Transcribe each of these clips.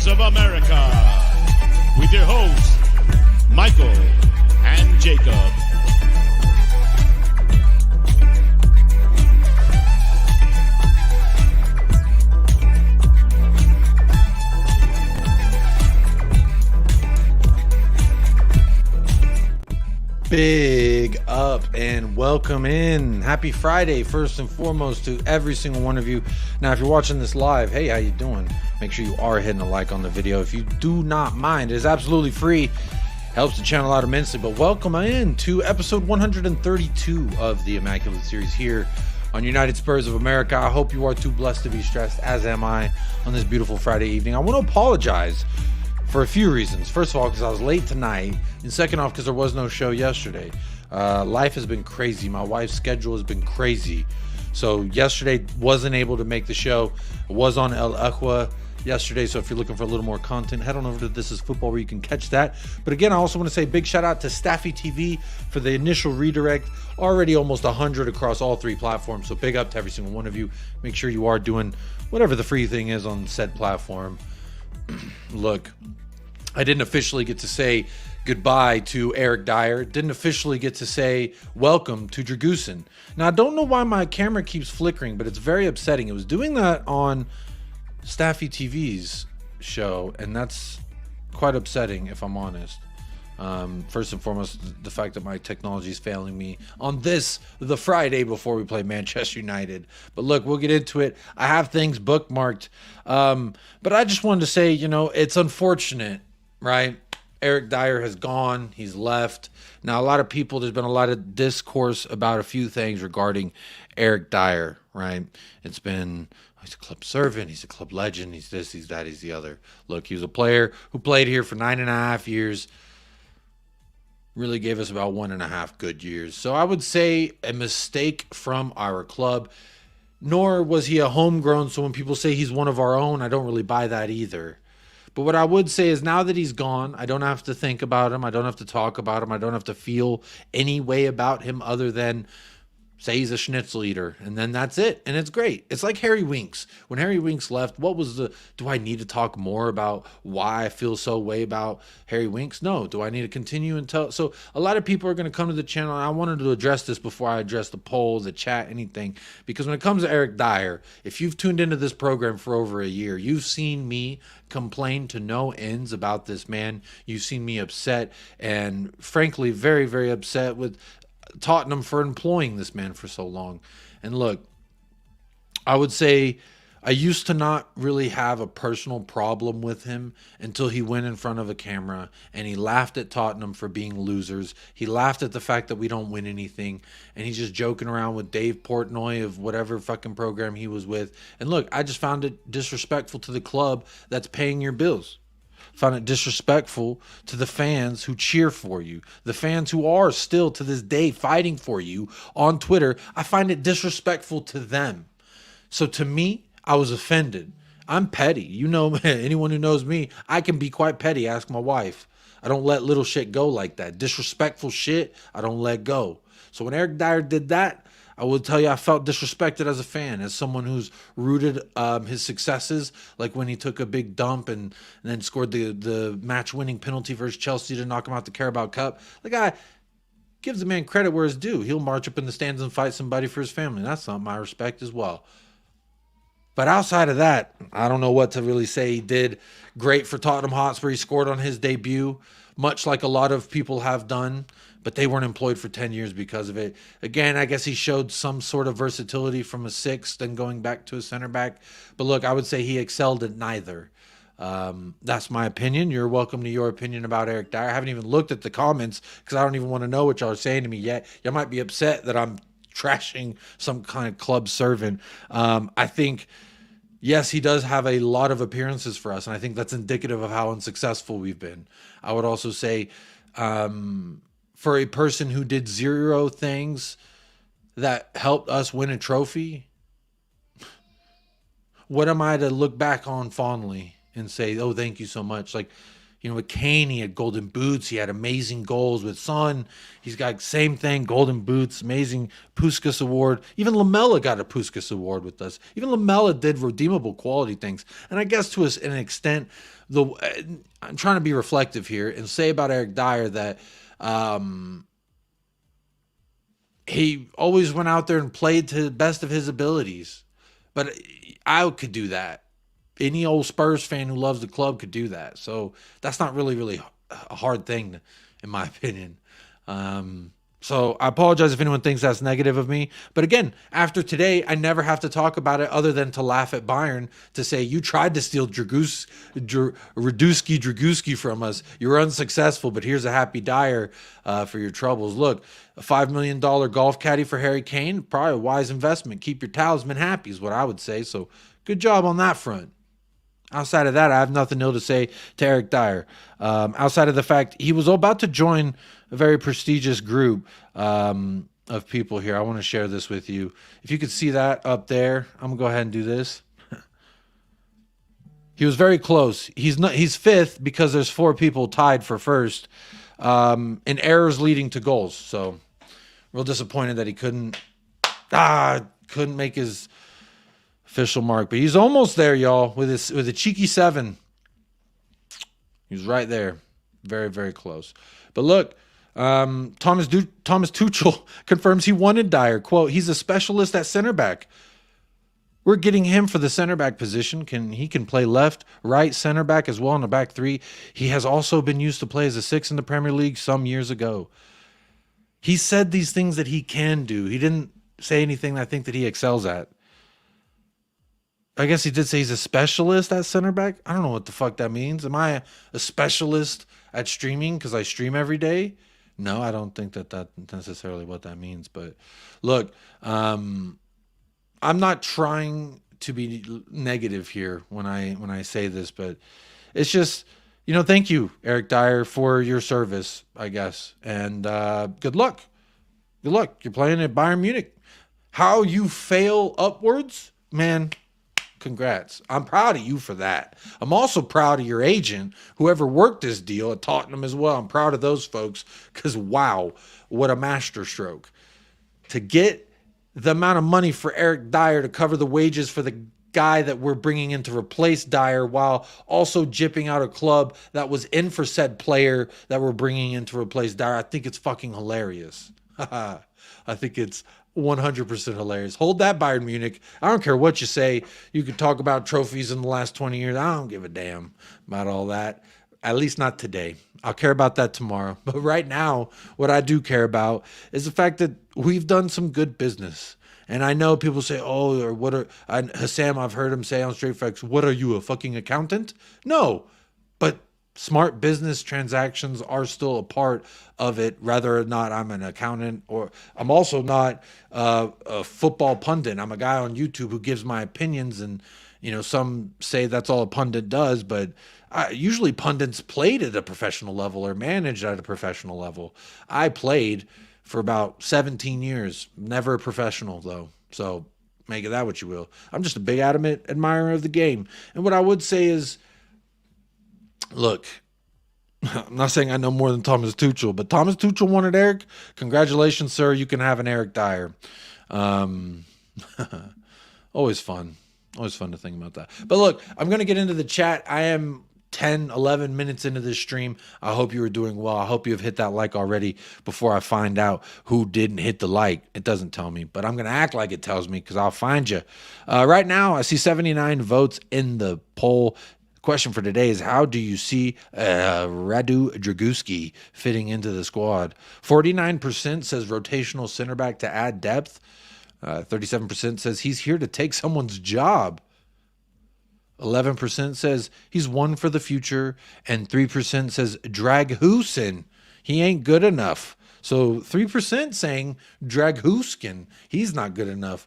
Spurs of America, with your hosts, Michael and Jacob. Big up and welcome in. Happy Friday, first and foremost, to every single one of you. Now, if you're watching this live, hey, how you doing? Make sure you are hitting a like on the video. If you do not mind, it is absolutely free. Helps the channel out immensely. But welcome in to episode 132 of the Immaculate Series here on United Spurs of America. I hope you are too blessed to be stressed, as am I, on this beautiful Friday evening. I want to apologize for a few reasons. First of all, because I was late tonight, and second off, because there was no show yesterday. Life has been crazy. My wife's schedule has been crazy. So yesterday wasn't able to make the show. I was on El Aqua yesterday, so if you're looking for a little more content, head on over to This Is Football where you can catch that. But again, I also want to say big shout out to Staffy TV for the initial redirect. Already almost 100 across all three platforms, so big up to every single one of you. Make sure you are doing whatever the free thing is on said platform. Look, I didn't officially get to say goodbye to Eric Dier. Didn't officially get to say welcome to Dragusin. Now, I don't know why my camera keeps flickering, but it's very upsetting. It was doing that on Staffy TV's show, and that's quite upsetting, if I'm honest. First and foremost, the fact that my technology is failing me on the Friday before we play Manchester United. But look, we'll get into it. I have things bookmarked. But I just wanted to say, it's unfortunate, right? Eric Dier has gone. He's left. Now, a lot of people, there's been a lot of discourse about a few things regarding Eric Dier, right? It's been, he's a club servant, he's a club legend, he's this, he's that, he's the other. Look, he was a player who played here for 9.5 years. Really gave us about 1.5 good years. So I would say a mistake from our club. Nor was he a homegrown, so when people say he's one of our own, I don't really buy that either. But what I would say is now that he's gone, I don't have to think about him. I don't have to talk about him. I don't have to feel any way about him other than say he's a schnitzel eater, and then that's it, and it's great. It's like Harry Winks. When Harry Winks left, do I need to talk more about why I feel so way about Harry Winks? No. Do I need to continue and tell? So a lot of people are going to come to the channel, and I wanted to address this before I address the poll, the chat, anything, because when it comes to Eric Dier, if you've tuned into this program for over a year, you've seen me complain to no ends about this man. You've seen me upset, and frankly, very, very upset with Tottenham for employing this man for so long. And look, I would say I used to not really have a personal problem with him until he went in front of a camera and he laughed at Tottenham for being losers. He laughed at the fact that we don't win anything, and he's just joking around with Dave Portnoy of whatever fucking program he was with. And look, I just found it disrespectful to the club that's paying your bills. Found it disrespectful to the fans who cheer for you, the fans who are still to this day fighting for you on Twitter. I find it disrespectful to them. So to me, I was offended. I'm petty. Anyone who knows me, I can be quite petty. Ask my wife. I don't let little shit go like that. Disrespectful shit, I don't let go. So when Eric Dier did that, I will tell you I felt disrespected as a fan, as someone who's rooted his successes, like when he took a big dump and then scored the match-winning penalty versus Chelsea to knock him out the Carabao Cup. The guy gives the man credit where it's due. He'll march up in the stands and fight somebody for his family. That's not my respect as well. But outside of that, I don't know what to really say. He did great for Tottenham Hotspur. He scored on his debut, much like a lot of people have done, but they weren't employed for 10 years because of it. Again, I guess he showed some sort of versatility from a sixth and going back to a center back. But look, I would say he excelled at neither. That's my opinion. You're welcome to your opinion about Eric Dier. I haven't even looked at the comments because I don't even want to know what y'all are saying to me yet. Y'all might be upset that I'm trashing some kind of club servant. I think, yes, he does have a lot of appearances for us, and I think that's indicative of how unsuccessful we've been. I would also say, for a person who did zero things that helped us win a trophy, what am I to look back on fondly and say, oh, thank you so much? Like, You know, with Kane, he had golden boots. He had amazing goals. With Son, he's got same thing, golden boots, amazing Puskas Award. Even Lamella got a Puskas Award with us. Even Lamella did redeemable quality things. And I guess to an extent, I'm trying to be reflective here and say about Eric Dier that he always went out there and played to the best of his abilities. But I could do that. Any old Spurs fan who loves the club could do that. So that's not really a hard thing, in my opinion. So I apologize if anyone thinks that's negative of me. But again, after today, I never have to talk about it other than to laugh at Bayern, to say, you tried to steal Draguski from us. You were unsuccessful, but here's a happy Dier for your troubles. Look, a $5 million golf caddy for Harry Kane, probably a wise investment. Keep your talisman happy is what I would say. So good job on that front. Outside of that, I have nothing ill to say to Eric Dier. Outside of the fact he was about to join a very prestigious group of people here. I want to share this with you. If you could see that up there, I'm going to go ahead and do this. He was very close. He's fifth because there's 4 people tied for first in errors leading to goals. So real disappointed that he couldn't make his official mark, but he's almost there, y'all, with a cheeky 7. He's right there, very close. But look, Thomas Tuchel confirms he wanted Dier. Quote, he's a specialist at center back. We're getting him for the center back position. He can play left, right, center back as well in the back 3. He has also been used to play as a 6 in the Premier League some years ago. He said these things that he can do. He didn't say anything I think that he excels at. I guess he did say he's a specialist at center back. I don't know what the fuck that means. Am I a specialist at streaming because I stream every day? No, I don't think that that's necessarily what that means. But look, I'm not trying to be negative here when I say this, but it's just, thank you, Eric Dier, for your service, I guess. And good luck. Good luck. You're playing at Bayern Munich. How you fail upwards, man. Congrats. I'm proud of you for that. I'm also proud of your agent, whoever worked this deal at Tottenham as well. I'm proud of those folks because, wow, what a masterstroke. To get the amount of money for Eric Dier to cover the wages for the guy that we're bringing in to replace Dier while also jipping out a club that was in for said player that we're bringing in to replace Dier, I think it's fucking hilarious. I think it's 100% hilarious. Hold that, Bayern Munich. I don't care what you say. You could talk about trophies in the last 20 years. I don't give a damn about all that. At least not today. I'll care about that tomorrow. But right now, what I do care about is the fact that we've done some good business. And I know people say, oh, or what are Hassam, I've heard him say on Straight Facts, what are you, a fucking accountant? No, but smart business transactions are still a part of it, whether or not I'm an accountant, or I'm also not a football pundit. I'm a guy on YouTube who gives my opinions, and some say that's all a pundit does, but usually pundits played at a professional level or managed at a professional level. I played for about 17 years, never a professional though, so make of that what you will. I'm just a big adamant admirer of the game. And what I would say is, look, I'm not saying I know more than Thomas Tuchel, but Thomas Tuchel wanted Eric. Congratulations, sir. You can have an Eric Dier. Always fun. Always fun to think about that. But look, I'm going to get into the chat. I am 10, 11 minutes into this stream. I hope you are doing well. I hope you have hit that like already before I find out who didn't hit the like. It doesn't tell me, but I'm going to act like it tells me because I'll find you. Right now, I see 79 votes in the poll. Question for today is, how do you see Radu Dragusin fitting into the squad? 49% says rotational center back to add depth. 37% says he's here to take someone's job. 11% says he's one for the future. And 3% says Dragusin, he ain't good enough. So 3% saying Dragusin, he's not good enough.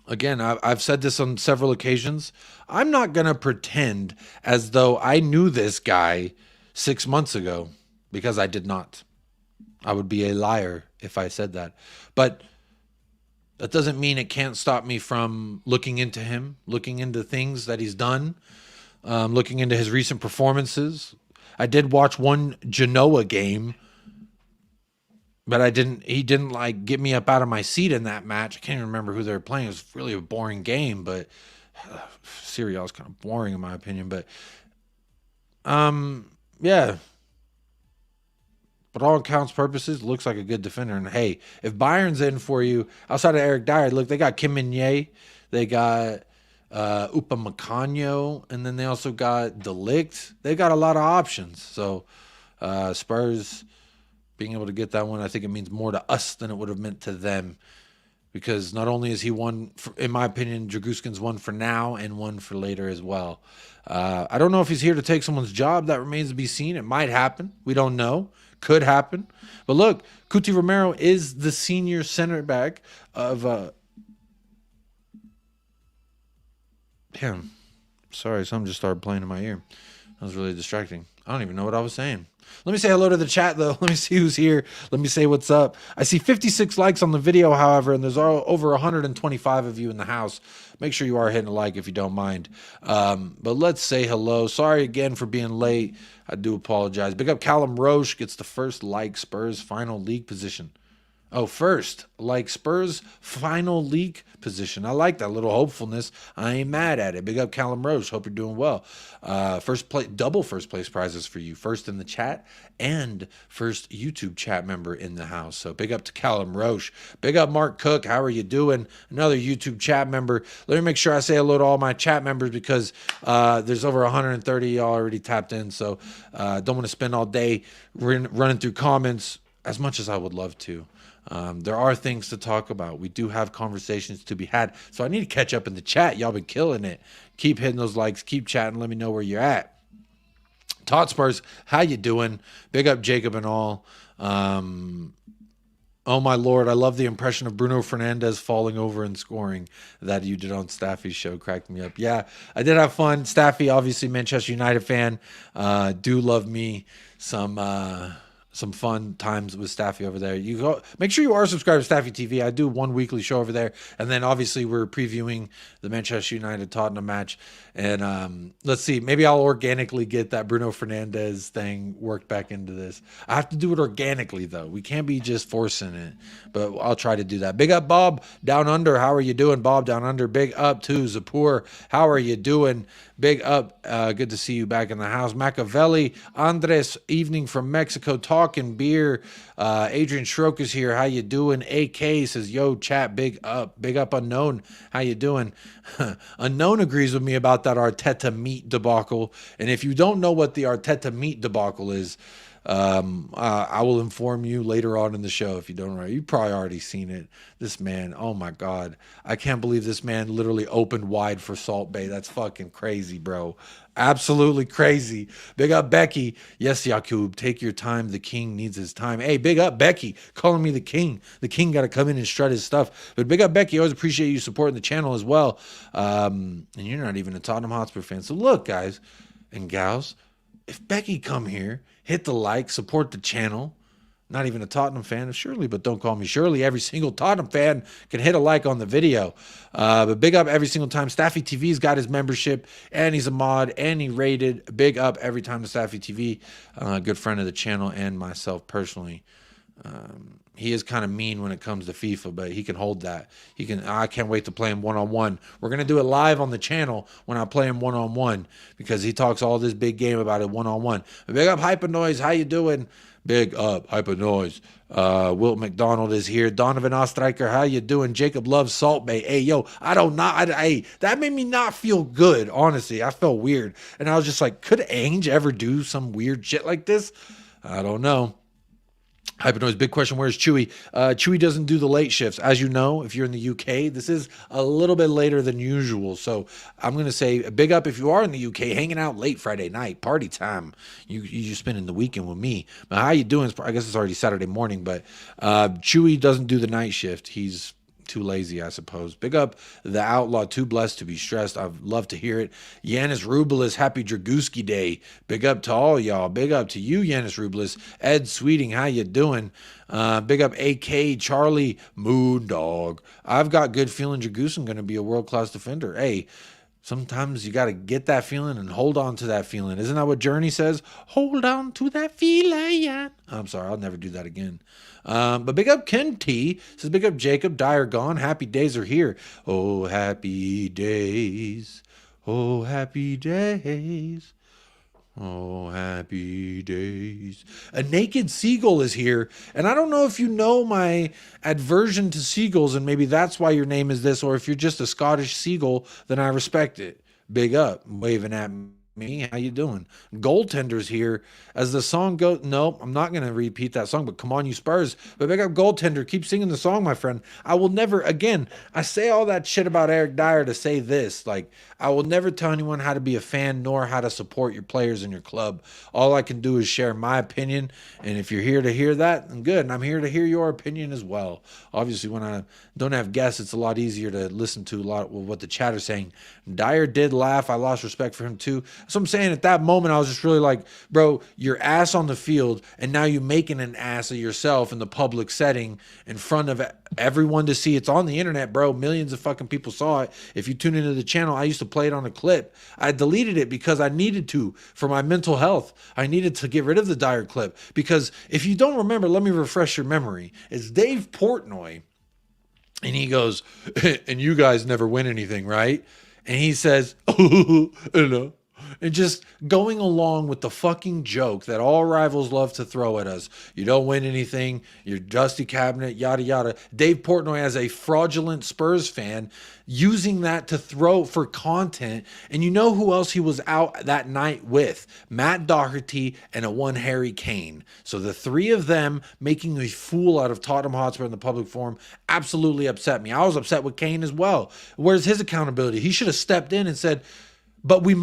Again, I've said this on several occasions. I'm not going to pretend as though I knew this guy 6 months ago, because I did not. I would be a liar if I said that. But that doesn't mean it can't stop me from looking into him, looking into things that he's done. looking into his recent performances. I did watch one Genoa game, but he didn't like get me up out of my seat in that match. I can't even remember who they were playing. It was really a boring game, but Serie A is kind of boring in my opinion. But yeah. But all accounts purposes, looks like a good defender. And hey, if Bayern's in for you, outside of Eric Dyer, look, they got Kim Min-jae, they got Upamecano, and then they also got De Ligt. They got a lot of options. So Spurs being able to get that one, I think it means more to us than it would have meant to them. Because not only is he one, in my opinion, Dragusin's one for now and one for later as well. I don't know if he's here to take someone's job. That remains to be seen. It might happen. We don't know. Could happen. But look, Cuti Romero is the senior center back of... Damn. Sorry, something just started playing in my ear. That was really distracting. I don't even know what I was saying. Let me say hello to the chat, though. Let me see who's here. Let me say what's up. I see 56 likes on the video, however, and there's over 125 of you in the house. Make sure you are hitting a like if you don't mind. But let's say hello. Sorry again for being late. I do apologize. Big up Callum Roche gets the first like Spurs final league position. Oh, first, like Spurs final league position. I like that little hopefulness. I ain't mad at it. Big up Callum Roche. Hope you're doing well. First place, double first place prizes for you. First in the chat and first YouTube chat member in the house. So big up to Callum Roche. Big up Mark Cook. How are you doing? Another YouTube chat member. Let me make sure I say hello to all my chat members because there's over 130 y'all already tapped in. So don't want to spend all day running through comments as much as I would love to. There are things to talk about. We do have conversations to be had. So I need to catch up in the chat. Y'all been killing it. Keep hitting those likes. Keep chatting. Let me know where you're at. Spurs, how you doing? Big up Jacob and all. Oh, my Lord. I love the impression of Bruno Fernandes falling over and scoring that you did on Staffy's show. Cracked me up. Yeah, I did have fun. Staffy, obviously Manchester United fan. Do love me some fun times with Staffy over there. You go, make sure you are subscribed to Staffy TV. I do one weekly show over there, and then obviously we're previewing the Manchester United Tottenham match. And let's see, maybe I'll organically get that Bruno Fernandes thing worked back into this. I have to do it organically though. We can't be just forcing it, but I'll try to do that. Big up Bob Down Under. How are you doing, Bob Down Under? Big up to Zapur. How are you doing? Big up. Good to see you back in the house. Machiavelli, Andres, evening from Mexico, talking beer. Adrian Schrock is here. How you doing? AK says, yo, chat, big up. Big up, Unknown. How you doing? Unknown agrees with me about that Arteta meat debacle. And if you don't know what the Arteta meat debacle is, I will inform you later on in the show if you don't know. You've probably already seen it. This man, oh my God. I can't believe this man literally opened wide for Salt Bay. That's fucking crazy, bro. Absolutely crazy. Big up Becky. Yes, Yakub, take your time. The king needs his time. Hey, big up Becky, calling me the king. The king got to come in and strut his stuff. But big up Becky. Always appreciate you supporting the channel as well. And you're not even a Tottenham Hotspur fan. So look, guys and gals, if Becky come here, hit the like, support the channel. Not even a Tottenham fan of Shirley, but don't call me Shirley. Every single Tottenham fan can hit a like on the video. But big up every single time. Staffy TV's got his membership, and he's a mod, and he rated. Big up every time to Staffy TV. Good friend of the channel and myself personally. He is kind of mean when it comes to FIFA, but he can hold that. I can't wait to play him one-on-one. We're going to do it live on the channel when I play him one-on-one because he talks all this big game about it one-on-one. Big up Hyper Noise. How you doing? Big up Hyper Noise. Wilt McDonald is here. Donovan Ostreicher, how you doing? Jacob loves Salt Bay. Hey, yo, hey, that made me not feel good, honestly. I felt weird. And I was just like, could Ainge ever do some weird shit like this? I don't know. Hyper Noise, big question, where's Chewy? Chewy doesn't do the late shifts. As you know, if you're in the UK, this is a little bit later than usual. So I'm going to say big up if you are in the UK, hanging out late Friday night, party time. You spending the weekend with me. But how you doing? I guess it's already Saturday morning, but Chewy doesn't do the night shift. He's too lazy, I suppose. Big up the Outlaw, too blessed to be stressed. I'd love to hear it. Yanis Rubelis, happy Draguski Day. Big up to all y'all. Big up to you, Yanis Rubelis. Ed Sweeting, how you doing? Big up AK, Charlie, Moondog. I've got good feeling Dragusin going to be a world-class defender. Hey, Sometimes you got to get that feeling and hold on to that feeling. Isn't that what Journey says? Hold on to that feeling. I'm sorry, I'll never do that again. But big up Ken T. Says big up Jacob. DIER gone. Happy days are here. Oh, happy days. Oh, happy days. Oh, happy days. A naked seagull is here. And I don't know if you know my aversion to seagulls, and maybe that's why your name is this, or if you're just a Scottish seagull, then I respect it. Big up. Waving at me. How you doing? Goaltender's here. As the song goes, nope, I'm not going to repeat that song, but come on, you Spurs. But big up Goaltender. Keep singing the song, my friend. I will never, again, I say all that shit about Eric Dyer to say this. Like, I will never tell anyone how to be a fan nor how to support your players in your club. All I can do is share my opinion. And if you're here to hear that, then good. And I'm here to hear your opinion as well. Obviously, when I don't have guests, it's a lot easier to listen to a lot of what the chat is saying. Dyer did laugh. I lost respect for him too. So I'm saying at that moment, I was just really like, bro, you're ass on the field, and now you're making an ass of yourself in the public setting in front of everyone to see. It's on the internet, bro. Millions of fucking people saw it. If you tune into the channel, I used to play it on a clip. I deleted it because I needed to for my mental health. I needed to get rid of the Dyer clip because if you don't remember, let me refresh your memory. It's Dave Portnoy, and he goes, and you guys never win anything, right? And he says, oh, no. And just going along with the fucking joke that all rivals love to throw at us. You don't win anything. You're dusty cabinet, yada, yada. Dave Portnoy, as a fraudulent Spurs fan, using that to throw for content. And you know who else he was out that night with? Matt Doherty and a one Harry Kane. So the three of them making a fool out of Tottenham Hotspur in the public forum absolutely upset me. I was upset with Kane as well. Where's his accountability? He should have stepped in and said, but we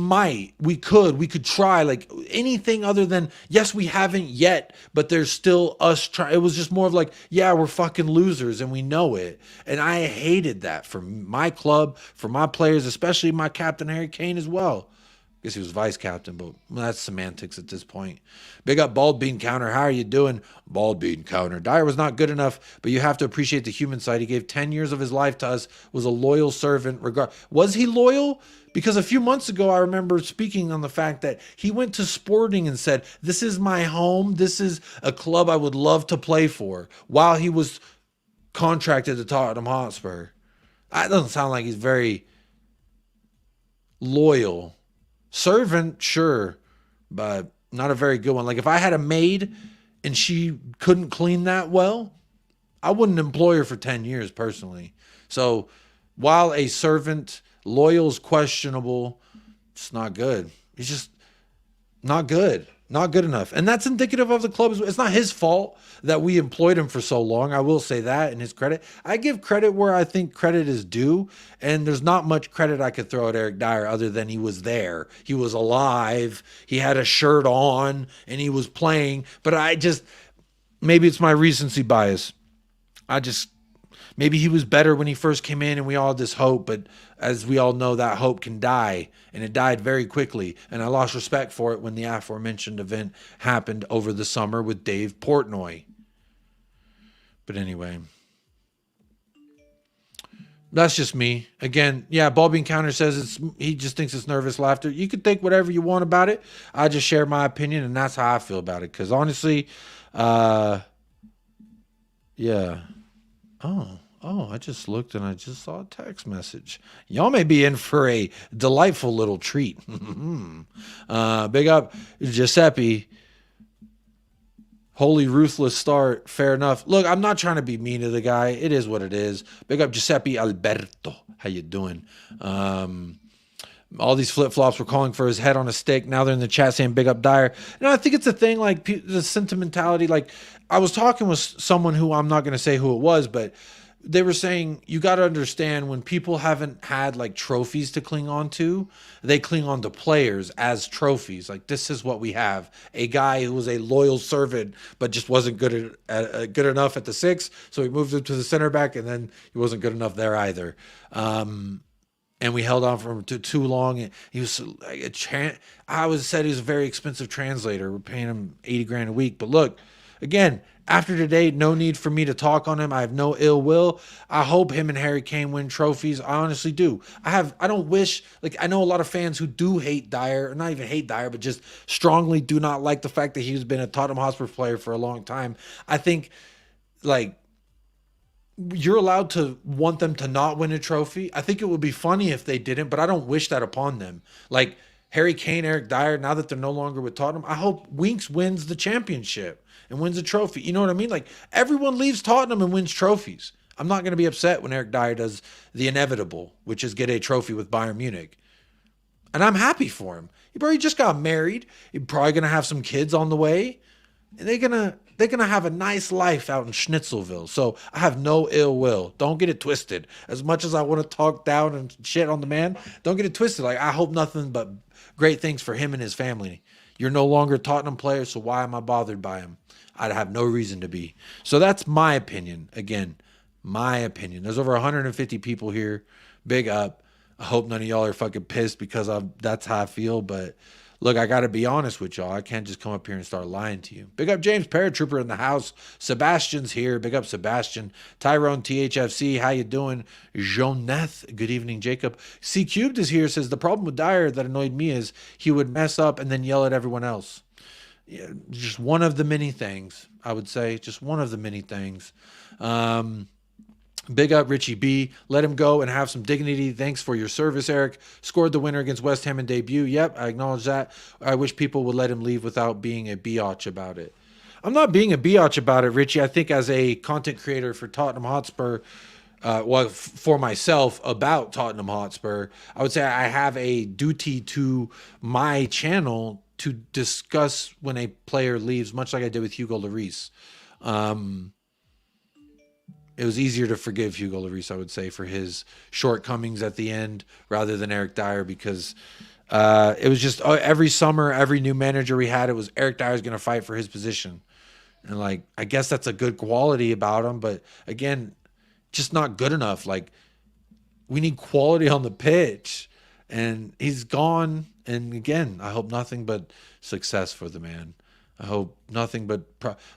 could try, like anything other than, yes, we haven't yet, but there's still us trying. It was just more of like, yeah, we're fucking losers and we know it. And I hated that for my club, for my players, especially my captain, Harry Kane, as well. I guess he was vice captain, but that's semantics at this point. Big up Bald Bean Counter. How are you doing? Bald Bean Counter. Dyer was not good enough, but you have to appreciate the human side. He gave 10 years of his life to us, was a loyal servant. Was he loyal? Because a few months ago, I remember speaking on the fact that he went to Sporting and said, this is my home. This is a club I would love to play for, while he was contracted to Tottenham Hotspur. That doesn't sound like he's very loyal. Servant, sure, but not a very good one. Like if I had a maid and she couldn't clean that well, I wouldn't employ her for 10 years personally. So while a servant, loyal is questionable, it's not good. It's just not good. Not good enough. And that's indicative of the club. It's not his fault that we employed him for so long. I will say that in his credit. I give credit where I think credit is due. And there's not much credit I could throw at Eric Dyer other than he was there. He was alive. He had a shirt on and he was playing. But maybe it's my recency bias. Maybe he was better when he first came in and we all had this hope, but as we all know, that hope can die, and it died very quickly, and I lost respect for it when the aforementioned event happened over the summer with Dave Portnoy. But anyway, that's just me. Again, yeah, Ballbean Counter says he just thinks it's nervous laughter. You can think whatever you want about it. I just share my opinion, and that's how I feel about it, because honestly, yeah. Oh, I just looked and I just saw a text message. Y'all may be in for a delightful little treat. Big up Giuseppe. Holy ruthless start. Fair enough. Look, I'm not trying to be mean to the guy. It is what it is. Big up Giuseppe Alberto. How you doing? All these flip-flops were calling for his head on a stick. Now they're in the chat saying big up Dyer. And I think it's a thing, like the sentimentality. Like I was talking with someone who I'm not going to say who it was, but they were saying you got to understand when people haven't had like trophies to cling on to, they cling on to players as trophies. Like this is what we have. A guy who was a loyal servant, but just wasn't good enough at the six. So he moved him to the center back, and then he wasn't good enough there either. And we held on for him too long. He was like I was said he was a very expensive translator. We're paying him $80,000 a week. But look, again, after today, no need for me to talk on him. I have no ill will. I hope him and Harry Kane win trophies. I honestly do. I don't wish, like, I know a lot of fans who do hate Dier, or not even hate Dier, but just strongly do not like the fact that he's been a Tottenham Hotspur player for a long time. I think, like, you're allowed to want them to not win a trophy. I think it would be funny if they didn't, but I don't wish that upon them. Like, Harry Kane, Eric Dier, now that they're no longer with Tottenham, I hope Winks wins the championship and wins a trophy. You know what I mean? Like, everyone leaves Tottenham and wins trophies. I'm not going to be upset when Eric Dier does the inevitable, which is get a trophy with Bayern Munich. And I'm happy for him. He probably just got married. He's probably going to have some kids on the way. And they're gonna have a nice life out in Schnitzelville. So I have no ill will. Don't get it twisted. As much as I want to talk down and shit on the man, don't get it twisted. Like, I hope nothing but great things for him and his family. You're no longer a Tottenham player, so why am I bothered by him? I'd have no reason to be. So that's my opinion. Again, my opinion. There's over 150 people here. Big up. I hope none of y'all are fucking pissed because that's how I feel, but look, I got to be honest with y'all. I can't just come up here and start lying to you. Big up James Paratrooper in the house. Sebastian's here. Big up Sebastian. Tyrone THFC. How you doing? Joneth. Good evening, Jacob. C Cubed is here. Says the problem with Dier that annoyed me is he would mess up and then yell at everyone else. Yeah, just one of the many things, I would say. Just one of the many things. Big up Richie B. Let him go and have some dignity. Thanks for your service, Eric. Scored the winner against West Ham in debut. Yep, I acknowledge that. I wish people would let him leave without being a biatch about it. I'm not being a biatch about it, Richie. I think as a content creator for Tottenham Hotspur, for myself about Tottenham Hotspur, I would say I have a duty to my channel to discuss when a player leaves, much like I did with Hugo Lloris. It was easier to forgive Hugo Lloris, I would say, for his shortcomings at the end rather than Eric Dier, because it was just every summer, every new manager we had, it was Eric Dier's going to fight for his position. And, like, I guess that's a good quality about him, but again, just not good enough. Like, we need quality on the pitch, and he's gone. And again, I hope nothing but success for the man. I hope nothing but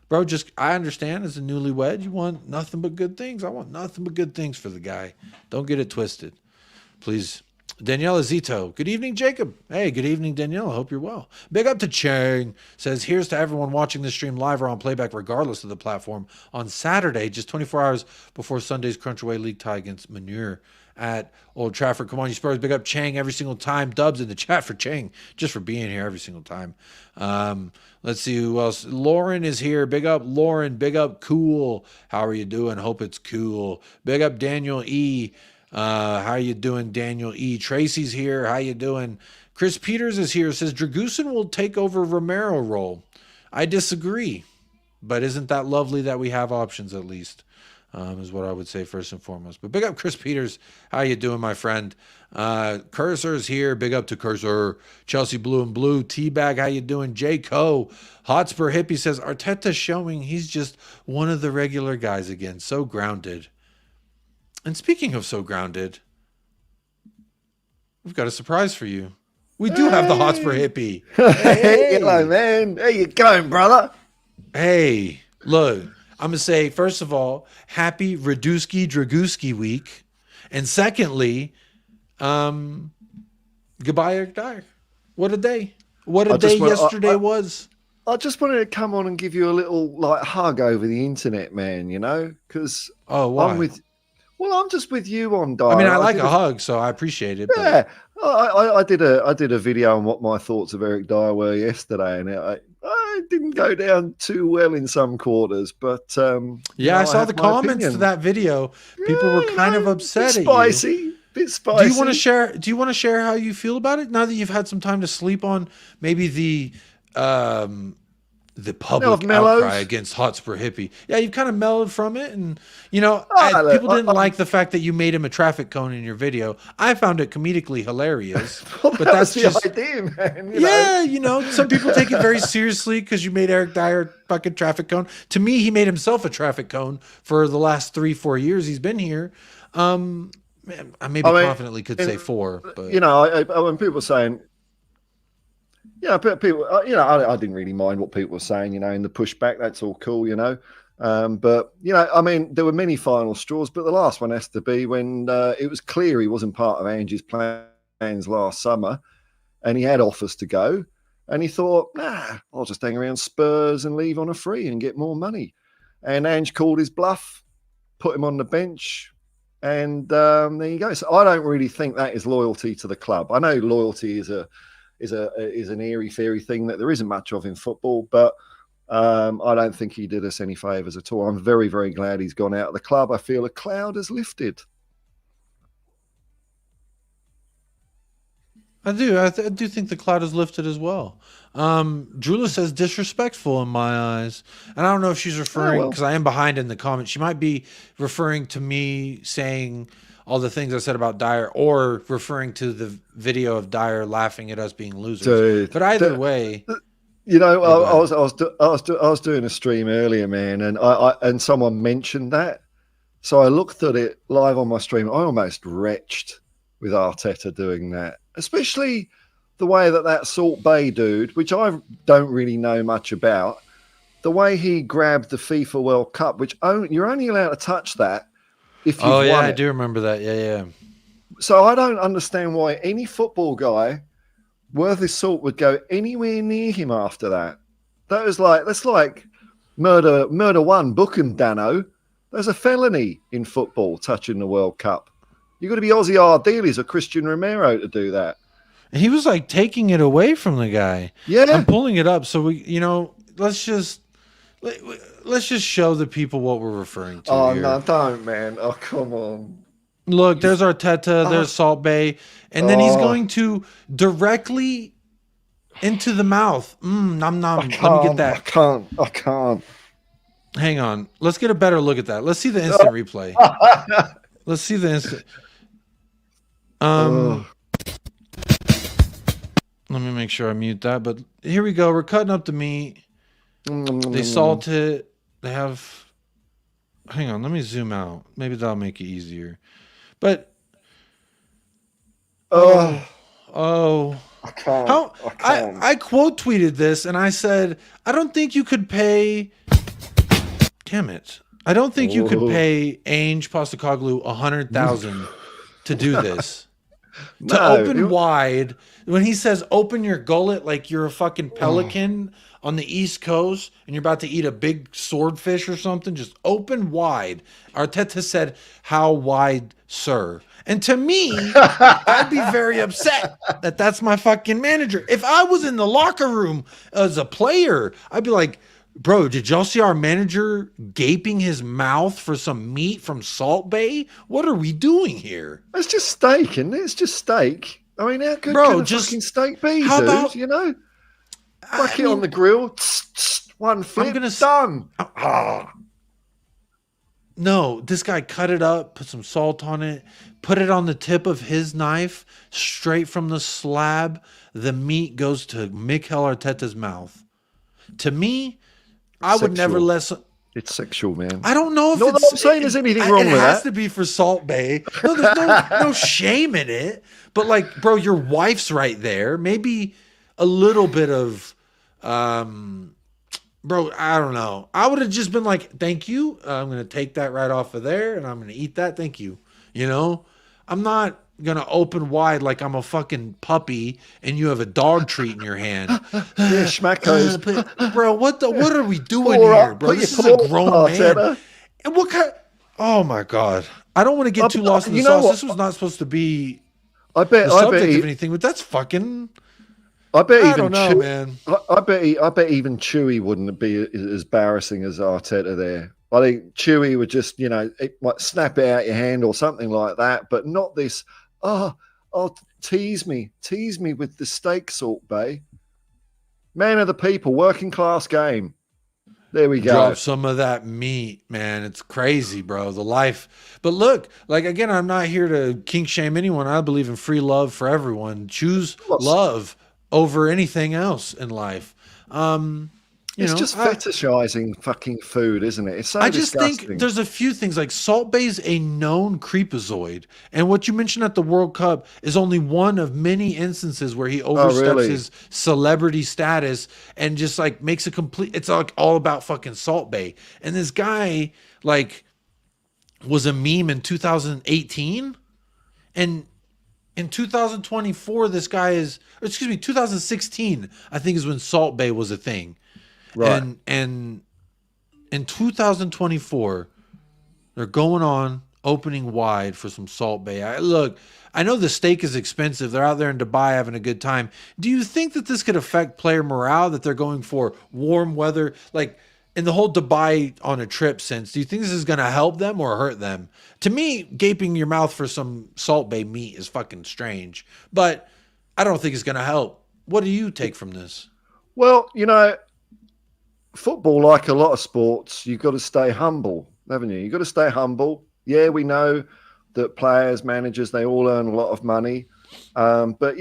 bro, just, I understand as a newlywed, you want nothing but good things. I want nothing but good things for the guy. Don't get it twisted. Please. Daniela Zito. Good evening, Jacob. Hey, good evening, Danielle. I hope you're well. Big up to Chang. Says, here's to everyone watching this stream live or on playback, regardless of the platform, on Saturday, just 24 hours before Sunday's Crunchaway League tie against Manure at Old Trafford. Come on, you Spurs. Big up Chang every single time. Dubs in the chat for Chang, just for being here every single time. Let's see who else. Lauren is here. Big up Lauren. Big up Cool. How are you doing? Hope it's cool. Big up Daniel E. How you doing, Daniel E? Tracy's here. How you doing? Chris Peters is here. Says Dragusin will take over Romero role. I disagree, but isn't that lovely that we have options at least? Is what I would say first and foremost. But big up Chris Peters. How you doing, my friend? Cursor's here. Big up to Cursor. Chelsea Blue and Blue. Teabag, how you doing? J. Co. Hotspur Hippie says, Arteta's showing he's just one of the regular guys again. So grounded. And speaking of so grounded, we've got a surprise for you. We do have the Hotspur Hippie. Hey, hello, man. How you going, brother? Hey, look. I'm going to say, first of all, happy Raduski Draguski week. And secondly, goodbye, Eric Dier. What a day. What a day yesterday was. I just wanted to come on and give you a little hug over the internet, man, you know? Because I'm just with you on Dier. I mean, I like a hug, so I appreciate it. Yeah. I did a video on what my thoughts of Eric Dier were yesterday, and I didn't go down too well in some quarters, but I saw the comments to that video. People were kind of upset at you. Bit spicy. Do you want to share how you feel about it now that you've had some time to sleep on maybe the public outcry against Hotspur Hippie? Yeah, you've kind of mellowed from it, and people didn't like the fact that you made him a traffic cone in your video. I found it comedically hilarious, but that's just the idea, man. Some people take it very seriously because you made Eric Dier fucking traffic cone. To me, he made himself a traffic cone for the last 3-4 years he's been here. I confidently could say 4, but when people are saying, Yeah, but people, I didn't really mind what people were saying, in the pushback. That's all cool, But, I mean, there were many final straws, but the last one has to be when it was clear he wasn't part of Angie's plans last summer and he had offers to go. And he thought, I'll just hang around Spurs and leave on a free and get more money. And Ange called his bluff, put him on the bench, and there you go. So I don't really think that is loyalty to the club. I know loyalty is an airy-fairy thing that there isn't much of in football, but I don't think he did us any favours at all. I'm very, very glad he's gone out of the club. I feel a cloud has lifted. I do. I do think the cloud is lifted as well. Drula says disrespectful in my eyes. And I don't know if she's referring, because I am behind in the comments. She might be referring to me saying all the things I said about Dyer, or referring to the video of Dyer laughing at us being losers. Dude, but either way, I was doing a stream earlier, man, and someone mentioned that. So I looked at it live on my stream. I almost retched with Arteta doing that, especially the way that Salt Bay dude, which I don't really know much about, the way he grabbed the FIFA World Cup, which you're only allowed to touch that if you've won I it. do remember that. Yeah. So I don't understand why any football guy worth his salt would go anywhere near him after that. That's like murder one, book him, Dano. There's a felony in football touching the World Cup. You've got to be Ozzy Ardiles or Christian Romero to do that. He was like taking it away from the guy. Yeah. I'm pulling it up. So let's just show the people what we're referring to. Oh, here. no, don't, man. Oh, come on. Look, there's Arteta, there's Salt Bay, and then he's going to directly into the mouth. Nom nom. Let me get that. I can't. Hang on. Let's get a better look at that. Let's see the instant replay. Let's see the instant. Let me make sure I mute that. But here we go. We're cutting up the meat. They salt it. They have. Hang on. Let me zoom out. Maybe that'll make it easier. But. I can't. I quote tweeted this and I said, I don't think you could pay. Damn it. I don't think you could pay Ange Postecoglou $100,000 to do this. To open wide, when he says open your gullet like you're a fucking pelican on the East Coast and you're about to eat a big swordfish or something, just open wide. Arteta said, how wide, sir? And to me, I'd be very upset that that's my fucking manager. If I was in the locker room as a player, I'd be like, bro, did y'all see our manager gaping his mouth for some meat from Salt Bay? What are we doing here? It's just steak, isn't it? It's just steak. I mean, how good can a fucking steak be, how dude? About, Fuck it on the grill. One flip, done. No, this guy cut it up, put some salt on it, put it on the tip of his knife, straight from the slab. The meat goes to Mikel Arteta's mouth. To me, I would never let. It's sexual, man. I don't know if I'm saying there's anything wrong with that. It has to be for Salt Bay. No, there's no shame in it. But like, bro, your wife's right there. Maybe a little bit of, bro, I don't know. I would have just been like, thank you. I'm going to take that right off of there and I'm going to eat that. Thank you. I'm not going to open wide like I'm a fucking puppy and you have a dog treat in your hand. Yeah, schmackos. Bro, what are we doing here, bro? This is a grown man. And what kind? Oh my God. I don't want to get too lost in the sauce. This was not supposed to be the subject of anything, but that's fucking. I bet I don't know, man. I bet even Chewy wouldn't be as embarrassing as Arteta there. I think Chewy would just, it might snap it out your hand or something like that, but not this. Tease me with the steak, Salt Bay. Man of the people, working class game. There we go. Drop some of that meat, man. It's crazy, bro. The life. But look, like, again, I'm not here to kink shame anyone. I believe in free love for everyone. Choose love over anything else in life. It's just fetishizing fucking food, isn't it? It's so disgusting. Think there's a few things like Salt Bay's a known creepazoid. And what you mentioned at the World Cup is only one of many instances where he oversteps his celebrity status and just like makes a complete, it's like all about fucking Salt Bay. And this guy like was a meme in 2018. And in 2024, this guy is, 2016, I think is when Salt Bay was a thing. Right. And in 2024, they're going on opening wide for some Salt Bay. I know the steak is expensive. They're out there in Dubai having a good time. Do you think that this could affect player morale, that they're going for warm weather? Like in the whole Dubai on a trip sense, do you think this is going to help them or hurt them? To me, gaping your mouth for some Salt Bay meat is fucking strange, but I don't think it's going to help. What do you take from this? Well, football, like a lot of sports, you've got to stay humble, haven't you? You've got to stay humble. Yeah, we know that players, managers, they all earn a lot of money. But,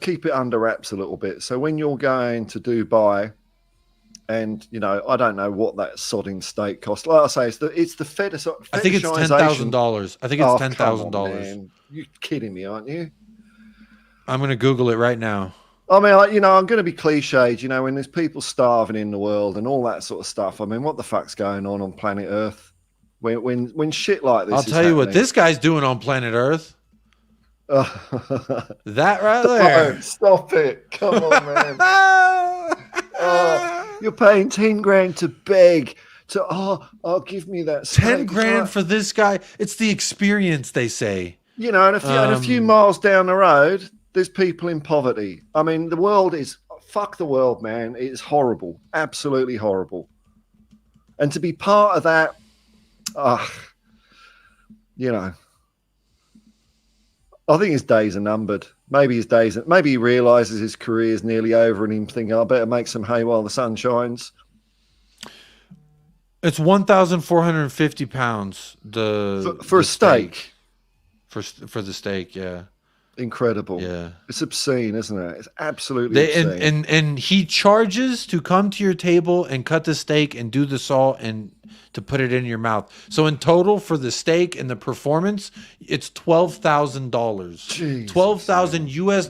keep it under wraps a little bit. So when you're going to Dubai and, I don't know what that sodding steak costs. Like I say, it's the fetish. I think it's $10,000. I think it's $10,000. You're kidding me, aren't you? I'm going to Google it right now. I mean, I'm going to be cliched, when there's people starving in the world and all that sort of stuff. I mean, what the fuck's going on planet Earth? When shit like this I'll tell you what this guy's doing on planet Earth. That right there. Stop it. Come on, man. You're paying 10 grand to beg. Give me that steak. 10 grand for this guy. It's the experience, they say. And a few miles down the road, there's people in poverty. I mean, the world is, fuck the world, man. It's horrible. Absolutely horrible. And to be part of that, I think his days are numbered. Maybe he realizes his career is nearly over and him thinking, I better make some hay while the sun shines. It's 1,450 pounds. For a steak. For the steak, yeah. Incredible. Yeah. It's obscene, isn't it? It's absolutely obscene. And he charges to come to your table and cut the steak and do the salt and to put it in your mouth. So in total for the steak and the performance, it's $12,000. $12,000 US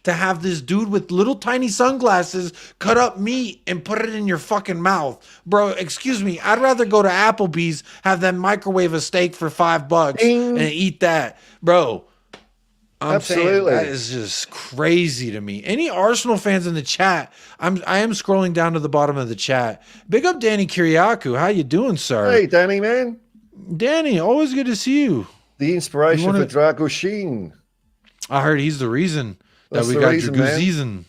to have this dude with little tiny sunglasses cut up meat and put it in your fucking mouth. Bro, excuse me. I'd rather go to Applebee's, have them microwave a steak for $5 and eat that. Bro, Absolutely, that is just crazy to me. Any Arsenal fans in the chat? I am scrolling down to the bottom of the chat. Big up Danny Kiriakou. How you doing, sir? Hey, Danny, man. Danny, always good to see you. The inspiration for Dragusin. I heard he's the reason that we got Dragusin.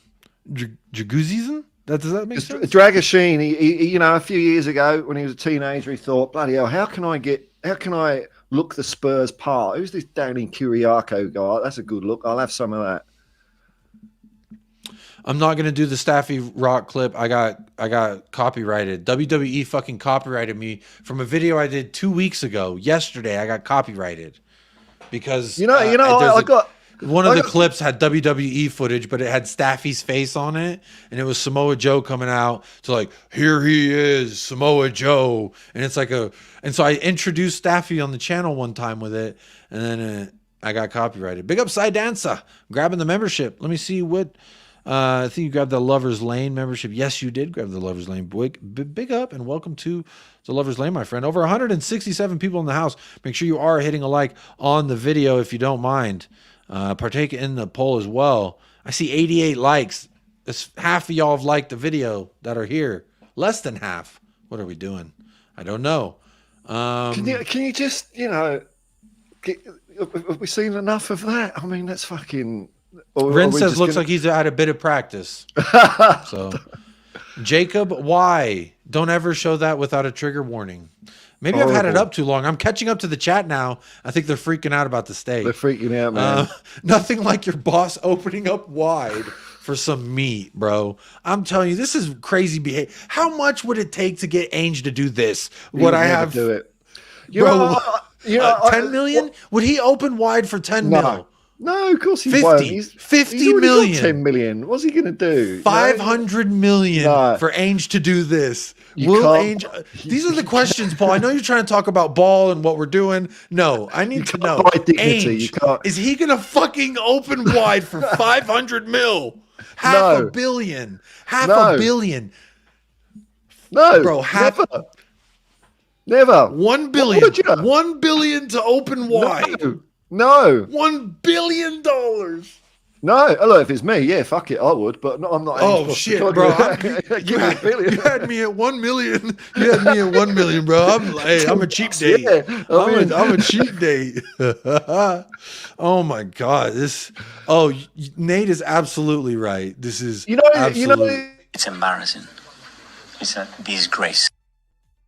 Dragusin? Does that make sense? Dragusin. He, a few years ago when he was a teenager, he thought, bloody hell, how can I look the Spurs part? Who's this Danny Kiriakou guy? That's a good look. I'll have some of that. I'm not gonna do the Staffy Rock clip. I got copyrighted. WWE fucking copyrighted me from a video I did 2 weeks ago. Yesterday, I got copyrighted because I got one of the clips had WWE footage, but it had Staffy's face on it, and it was Samoa Joe coming out to like, here he is, Samoa Joe, and it's like and so I introduced Staffy on the channel one time with it, and then I got copyrighted. Big up Side Dancer, grabbing the membership. Let me see what. I think you grabbed the Lover's Lane membership. Yes, you did grab the Lover's Lane. Big up and welcome to the Lover's Lane, my friend. Over 167 people in the house. Make sure you are hitting a like on the video if you don't mind. Partake in the poll as well. I see 88 likes. That's half of y'all have liked the video that are here. Less than half. What are we doing? I don't know. Can you just, have we seen enough of that? I mean, that's fucking... Ren says looks like he's had a bit of practice. So, Jacob, why? Don't ever show that without a trigger warning. Maybe I've had it up too long. I'm catching up to the chat now. I think they're freaking out about the steak. They're freaking out, man. Nothing like your boss opening up wide for some meat, bro. I'm telling you, this is crazy behavior. How much would it take to get Ainge to do this? Would I have do it? 10 million? Would he open wide for 10 mil? No, of course he 50, won't. 50 he's already million. got 10 million. What's he going to do? 500 million No. for Ainge to do this. You Will can't- Ainge? These are the questions, Paul. I know you're trying to talk about ball and what we're doing. No, I need to know. buy dignity. You Ainge, can't- is he gonna fucking open wide for 500 mil? Half No. a billion. Half No. a billion. No, Bro, never. 1 billion. would you? 1 billion to open wide. No. $1 billion. No, look, if it's me, yeah, fuck it, I would, but no, I'm not. Oh Ainge shit, Postecoglou. bro! Give me a billion. You had me at 1 million. You had me at 1 million, bro. I'm a cheap date. Yeah, I'm a cheap date. Oh my god, Nate is absolutely right. This is It's embarrassing. It's a disgrace.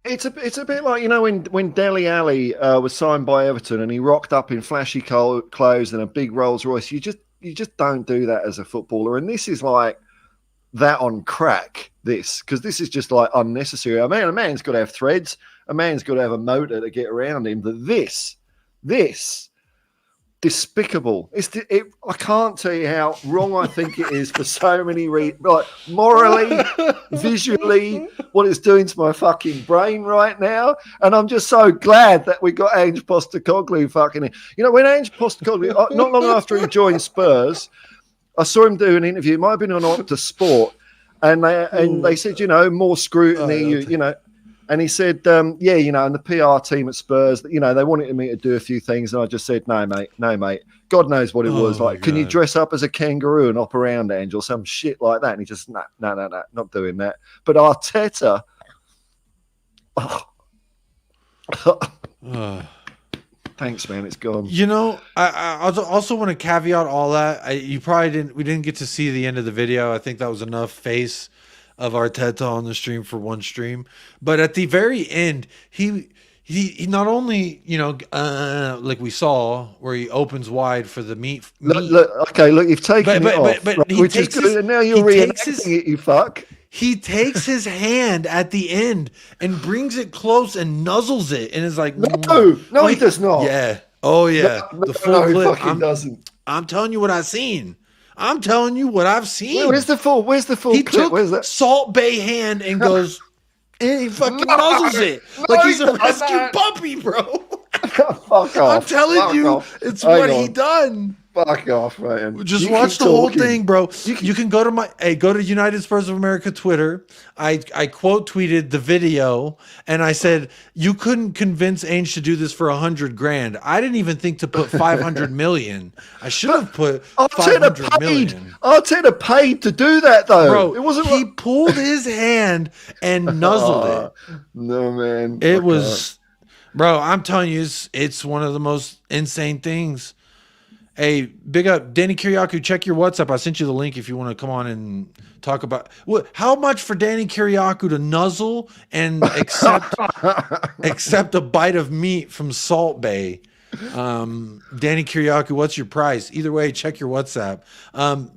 It's a bit like, when Dele Alli was signed by Everton and he rocked up in flashy clothes and a big Rolls Royce. You just don't do that as a footballer, and this is like that on crack. Because this is just like unnecessary. I mean, a man's got to have threads. A man's got to have a motor to get around him. But this despicable. I can't tell you how wrong I think it is for so many reasons. Like morally, visually, what it's doing to my fucking brain right now. And I'm just so glad that we got Ainge Postecoglou fucking in. When Ainge Postecoglou, not long after he joined Spurs, I saw him do an interview. It might have been on Opta Sport, and they said, more scrutiny, And he said, and the PR team at Spurs, they wanted me to do a few things. And I just said, no, mate. God knows what it was. Like, can you dress up as a kangaroo and hop around, Angel? Some shit like that. And he just, no, not doing that. But Arteta, thanks, man. It's gone. I also want to caveat all that. We didn't get to see the end of the video. I think that was enough face of Arteta on the stream for one stream, but at the very end, he not only like we saw where he opens wide for the meat. Look, you've taken it off, but right, which is good. And now you're reenacting it, you fuck. He takes his hand at the end and brings it close and nuzzles it, and is like, no, he does not. Yeah, oh yeah, the full clip. He fucking doesn't. I'm telling you what I've seen. Where's the full He clip? took Where's that? Salt Bay hand and goes, and he fucking nuzzles it like he's a rescue puppy, bro. Fuck off. I'm telling you, it's what he done. Fuck off, man. Just watch the whole thing, bro. You can go to United Spurs of America Twitter. I quote tweeted the video and I said, you couldn't convince Ainge to do this for $100,000. I didn't even think to put 500 million. I should have put 500 million. Arteta paid to do that though. Bro, it wasn't. He pulled his hand and nuzzled it. No, man. It was, bro. I'm telling you, it's one of the most insane things. Hey, big up Danny Kiriakou. Check your WhatsApp. I sent you the link if you want to come on and talk about how much for Danny Kiriakou to nuzzle and accept a bite of meat from Salt Bay. Danny Kiriakou, what's your price? Either way, check your WhatsApp.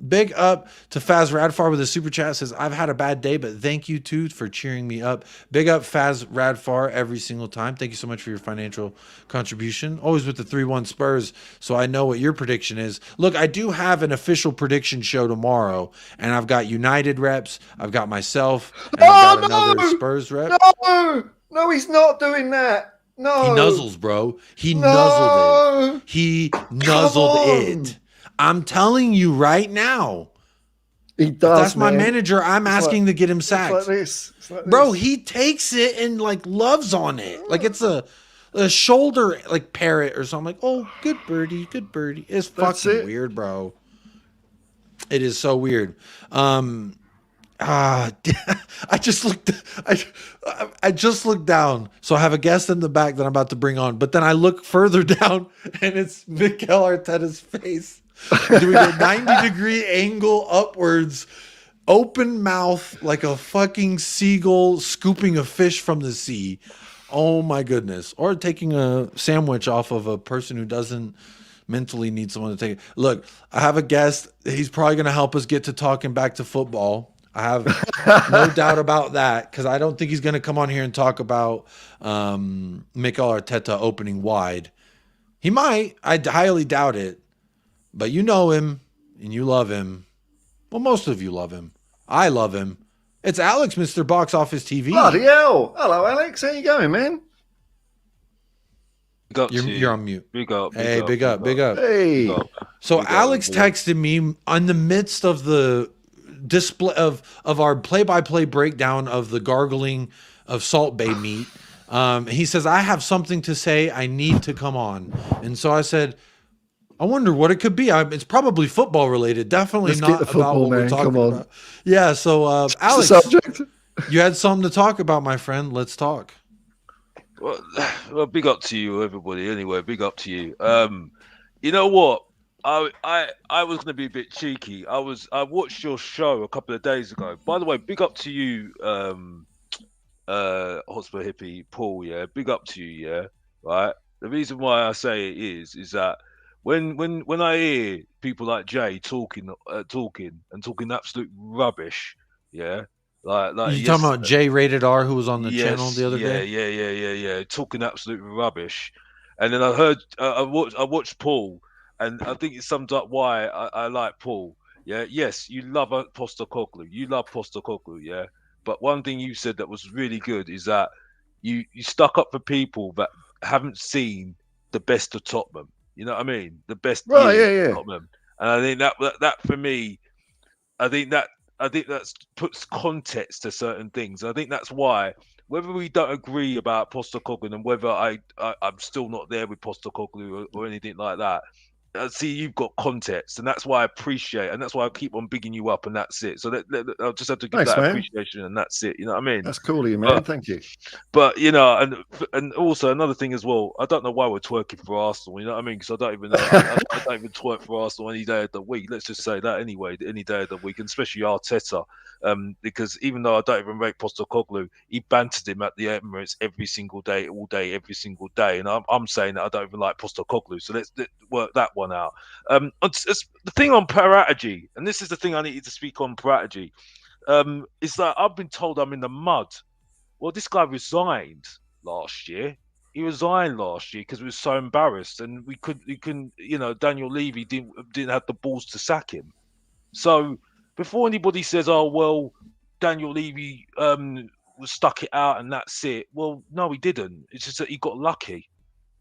Big up to Faz Radfar with a super chat. Says, I've had a bad day, but thank you too for cheering me up. Big up Faz Radfar every single time. Thank you so much for your financial contribution. Always with the 3-1 Spurs, so I know what your prediction is. Look, I do have an official prediction show tomorrow, and I've got United reps, I've got myself, and I've got another Spurs rep. No, he's not doing that. No. He nuzzles, bro. He nuzzled it. He nuzzled it. I'm telling you right now. He does. That's my manager. I'm asking to get him sacked. It's like this. Bro, he takes it and like loves on it. Like it's a shoulder like parrot or something. Like, oh, good birdie, good birdie. It's fucking weird, bro. It is so weird. I just looked down, so I have a guest in the back that I'm about to bring on, but then I look further down and it's Mikel Arteta's face doing a 90-degree angle upwards, open mouth like a fucking seagull scooping a fish from the sea. Oh my goodness. Or taking a sandwich off of a person who doesn't mentally need someone to take it. Look, I have a guest. He's probably going to help us get to talking back to football. I have no doubt about that, because I don't think he's going to come on here and talk about Mikel Arteta opening wide. He might. I highly doubt it. but you know him and you love him. Well, most of you love him. I love him. It's Alex, Mr. Box Office TV. Bloody hell. Hello, Alex. How you going, man? You're on mute. Big up. Hey, big up. Hey. So Alex texted me in the midst of the display of our play-by-play breakdown of the gargling of Salt Bay meat. He says, I have something to say. I need to come on. And so I said, I wonder what it could be. It's probably football related. Definitely Let's not get the football, about what man. we're talking Come on. about. Yeah. So Alex, Subject. you had something to talk about, my friend. Let's talk. Well, big up to you, everybody. Anyway, big up to you. You know what? I was gonna be a bit cheeky. I watched your show a couple of days ago. By the way, big up to you, Hotspur hippie Paul. Yeah, big up to you. Yeah, right. The reason why I say it is that when I hear people like Jay talking absolute rubbish, yeah. Like You talking about J Rated R, who was on the channel the other day? Yeah, talking absolute rubbish. And then I heard, I watched Paul, and I think it sums up why I like Paul. Yeah, yes, you love Postecoglou. You love Postecoglou, yeah. But one thing you said that was really good is that you stuck up for people that haven't seen the best of Tottenham. You know what I mean? The best Right, years yeah. of Tottenham. And I think that for me, I think that puts context to certain things. I think that's why, whether we don't agree about Postecoglou and whether I'm still not there with Postecoglou or anything like that, I see you've got context, and that's why I appreciate, and that's why I keep on bigging you up, and that's it. So I'll just have to give that appreciation, and that's it. You know what I mean? That's cool of you, man. Thank you. But you know, and also another thing as well. I don't know why we're twerking for Arsenal. You know what I mean? Because I don't even know. I don't even twerk for Arsenal any day of the week. Let's just say that anyway, any day of the week, and especially Arteta. Because even though I don't even rate Postecoglou, he bantered him at the Emirates every single day, all day, every single day. And I'm saying that I don't even like Postecoglou. So let's work that one out. It's the thing on Parategy, and this is the thing I needed to speak on Parategy, is that I've been told I'm in the mud. Well, this guy resigned last year. He resigned last year because we were so embarrassed, and we couldn't, you know, Daniel Levy didn't have the balls to sack him. So before anybody says, "Oh well, Daniel Levy stuck it out and that's it," well, no, he didn't. It's just that he got lucky.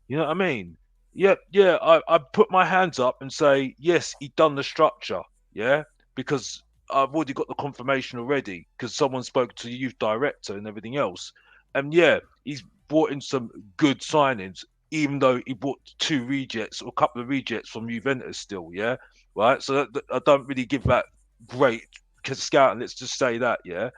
You know what I mean? Yeah. I put my hands up and say, yes, he done the structure. Yeah, because I've already got the confirmation already because someone spoke to the youth director and everything else. And yeah, he's brought in some good signings, even though he brought two rejects or a couple of rejects from Juventus still. Yeah, right. So I don't really give that great scouting. Let's just say that. Yeah,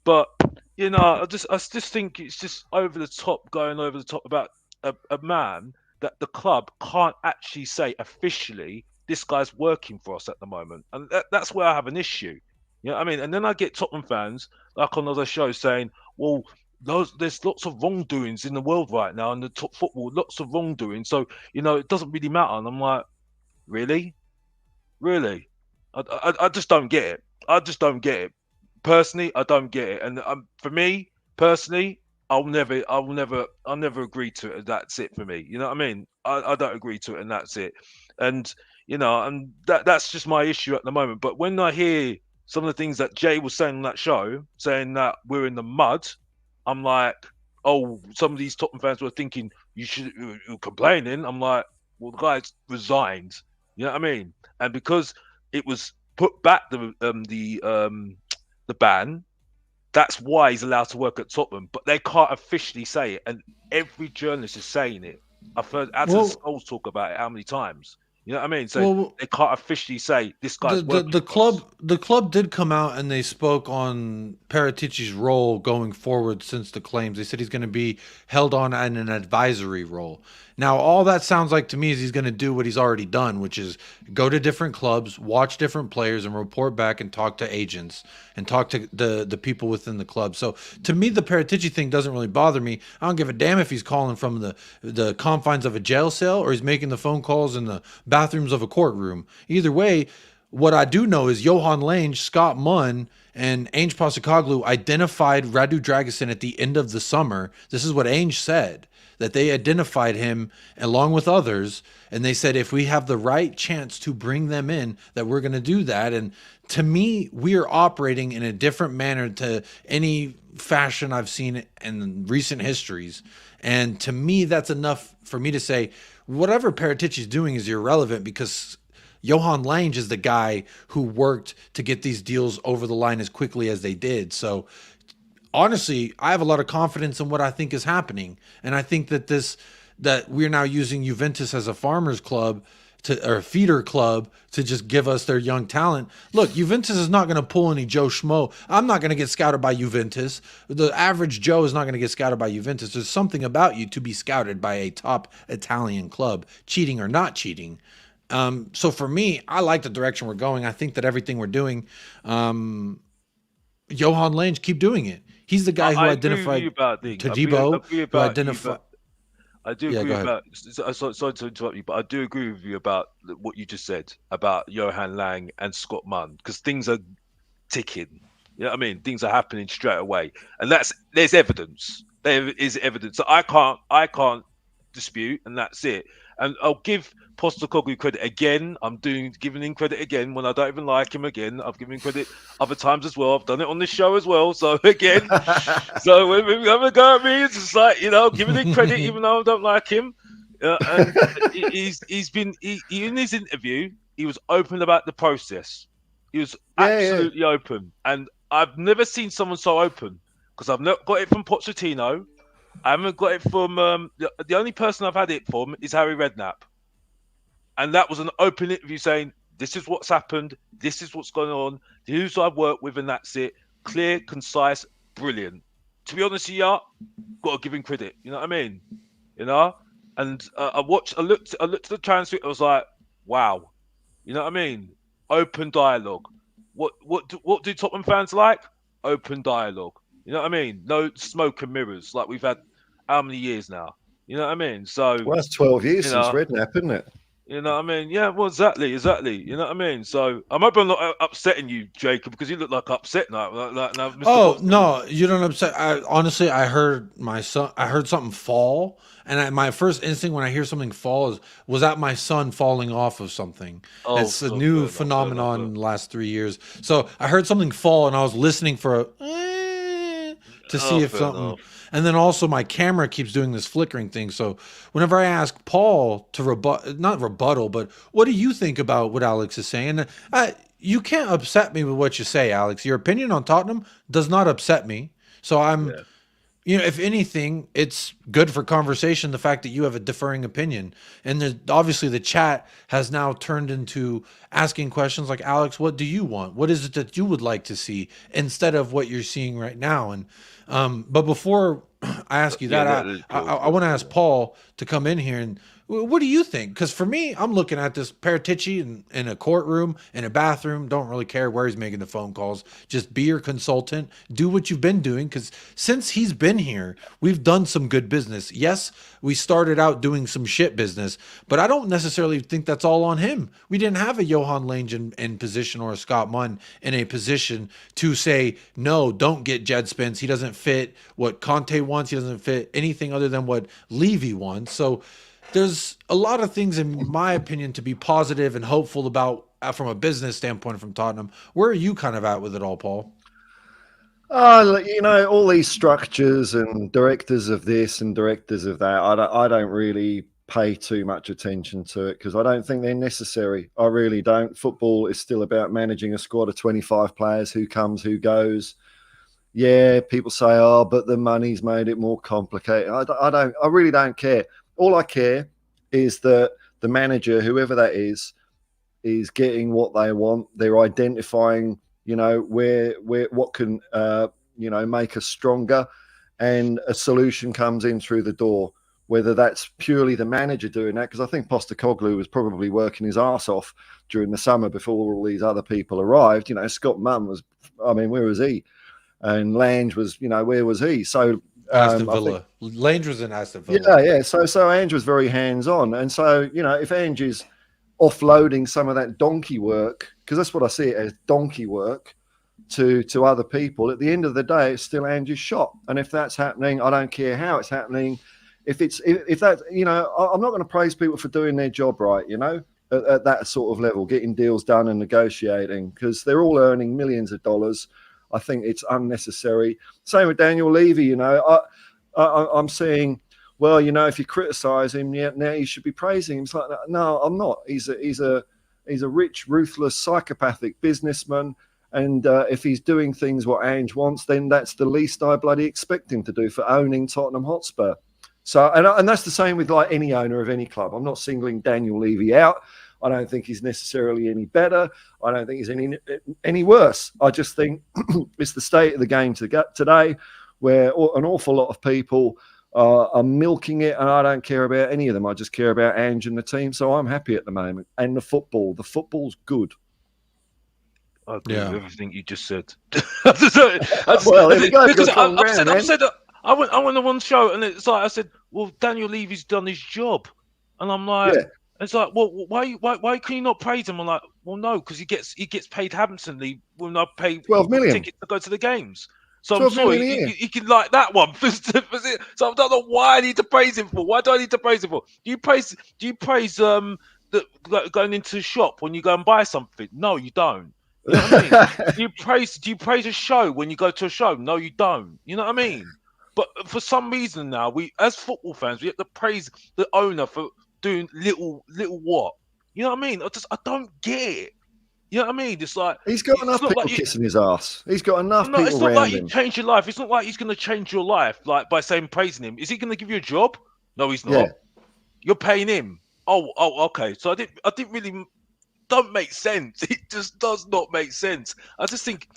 but you know, I just think it's just over the top, going over the top about a man that the club can't actually say officially this guy's working for us at the moment, and that's where I have an issue. You know what I mean? And then I get Tottenham fans like on other shows saying, "Well, there's lots of wrongdoings in the world right now, in the top football, lots of wrongdoing. So you know it doesn't really matter." And I'm like, really? I just don't get it. I just don't get it. Personally, I don't get it. And for me personally, I'll never agree to it. That's it for me. You know what I mean? I don't agree to it, and that's it. And you know, and that's just my issue at the moment. But when I hear some of the things that Jay was saying on that show, saying that we're in the mud, I'm like, oh, some of these Tottenham fans were thinking you're complaining. I'm like, well, the guy's resigned. You know what I mean? And because it was put back the ban, that's why he's allowed to work at Tottenham. But they can't officially say it, and every journalist is saying it. I've heard Adam Scholes talk about it how many times. You know what I mean? So they can't officially say this guy's working. The club did come out and they spoke on Paratici's role going forward since the claims. They said he's going to be held on in an advisory role. Now, all that sounds like to me is he's going to do what he's already done, which is go to different clubs, watch different players, and report back and talk to agents and talk to the people within the club. So to me, the Paratici thing doesn't really bother me. I don't give a damn if he's calling from the confines of a jail cell or he's making the phone calls in the bathrooms of a courtroom. Either way, what I do know is Johan Lange, Scott Munn, and Ainge Postecoglou identified Radu Dragusin at the end of the summer. This is what Ainge said, that they identified him along with others, and they said if we have the right chance to bring them in, that we're going to do that. And to me, we are operating in a different manner to any fashion I've seen in recent histories. And to me, that's enough for me to say whatever Paratici's doing is irrelevant, because Johan Lange is the guy who worked to get these deals over the line as quickly as they did. So honestly, I have a lot of confidence in what I think is happening. And I think that that we're now using Juventus as a farmers club or a feeder club to just give us their young talent. Look, Juventus is not going to pull any Joe Schmo. I'm not going to get scouted by Juventus. The average Joe is not going to get scouted by Juventus. There's something about you to be scouted by a top Italian club, cheating or not cheating. So for me, I like the direction we're going. I think that everything we're doing, Johan Lange, keep doing it. He's the guy who identified Todibo, who identified. I do agree about. Sorry to interrupt you, but I do agree with you about what you just said about Johan Lange and Scott Munn, because things are ticking. You know what I mean? Things are happening straight away, and there's evidence. There is evidence that I can't dispute, and that's it. And I'll give Postecoglou credit again. I'm giving him credit again when I don't even like him again. I've given him credit other times as well. I've done it on this show as well. So again, so when we have a go at me, it's just like, giving him credit even though I don't like him. And he's been in his interview, he was open about the process. He was absolutely open, and I've never seen someone so open, because I've not got it from Pochettino. I haven't got it from the only person I've had it from is Harry Redknapp, and that was an open interview saying this is what's happened, this is what's going on, who's I've worked with, and that's it. Clear, concise, brilliant. To be honest with you, got to give him credit. You know what I mean? And I looked at the transcript. I was like, wow. You know what I mean? Open dialogue. What do Tottenham fans like? Open dialogue. You know what I mean? No smoke and mirrors like we've had how many years now? You know what I mean? So that's 12 years since Redknapp, isn't it? You know what I mean? Yeah, well, exactly. You know what I mean? So I'm hoping I'm not upsetting you, Jacob, because you look like upset now. Like Mr. Oh, no, you don't upset. Honestly, I heard something fall, and my first instinct when I hear something fall was that my son falling off of something. It's a new phenomenon in the last 3 years. So I heard something fall, and I was listening for to see if something. And then also my camera keeps doing this flickering thing. So whenever I ask Paul to not rebuttal, but what do you think about what Alex is saying? You can't upset me with what you say, Alex. Your opinion on Tottenham does not upset me. So if anything, it's good for conversation, the fact that you have a differing opinion. And obviously the chat has now turned into asking questions like, Alex, what do you want? What is it that you would like to see instead of what you're seeing right now? And but before I ask you that, I want to ask Paul to come in here. And what do you think? Because for me, I'm looking at this Paratici in a courtroom, in a bathroom. Don't really care where he's making the phone calls. Just be your consultant. Do what you've been doing. Because since he's been here, we've done some good business. Yes, we started out doing some shit business, but I don't necessarily think that's all on him. We didn't have a Johan Lange in position, or a Scott Munn in a position to say, no, don't get Jed Spence. He doesn't fit what Conte wants. He doesn't fit anything other than what Levy wants. So there's a lot of things, in my opinion, to be positive and hopeful about from a business standpoint from Tottenham. Where are you kind of at with it all, Paul? All these structures and directors of this and directors of that, I don't really pay too much attention to it, because I don't think they're necessary. I really don't. Football is still about managing a squad of 25 players, who comes, who goes. Yeah, people say, but the money's made it more complicated. I really don't care. All I care is that the manager, whoever that is getting what they want. They're identifying, what can, make us stronger, and a solution comes in through the door. Whether that's purely the manager doing that, because I think Postecoglou was probably working his ass off during the summer before all these other people arrived. Scott Munn was, where was he? And Lange was, where was he? So Aston Villa. Lange was in Aston Villa. Yeah. So Ange was very hands-on. And so, if Ange is offloading some of that donkey work, because that's what I see it as, donkey work, to other people, at the end of the day, it's still Ange's shot. And if that's happening, I don't care how it's happening. if that, I'm not going to praise people for doing their job right, at that sort of level, getting deals done and negotiating, because they're all earning millions of dollars. I think it's unnecessary. Same with Daniel Levy. I'm saying, well, if you criticise him, now you should be praising him. It's like, no, I'm not. He's a rich, ruthless, psychopathic businessman. And if he's doing things what Ange wants, then that's the least I bloody expect him to do for owning Tottenham Hotspur. So, and that's the same with like any owner of any club. I'm not singling Daniel Levy out. I don't think he's necessarily any better. I don't think he's any worse. I just think it's the state of the game today, where an awful lot of people are milking it, and I don't care about any of them. I just care about Ange and the team. So I'm happy at the moment. And the football's good. I agree with everything you just said. Well, there we go. I went on one show, and it's like I said, well, Daniel Levy's done his job, and I'm like, it's like, well, why can you not praise him? I'm like, well, no, because he gets paid handsomely when I pay 12 million tickets to go to the games. So I'm sorry, he can like that one. So I don't know why I need to praise him for. Why do I need to praise him for? Do you praise going into the shop when you go and buy something? No, you don't. You know what I mean? Do you praise a show when you go to a show? No, you don't. You know what I mean? But for some reason now, we as football fans, we have to praise the owner for doing little what? You know what I mean? I don't get it. You know what I mean? It's like he's got enough people kissing his ass. He's got enough people around him. It's not like you change your life. It's not like he's going to change your life like by saying praising him. Is he going to give you a job? No, he's not. Yeah. You're paying him. Oh, okay. So I didn't really. Don't make sense. It just does not make sense. I think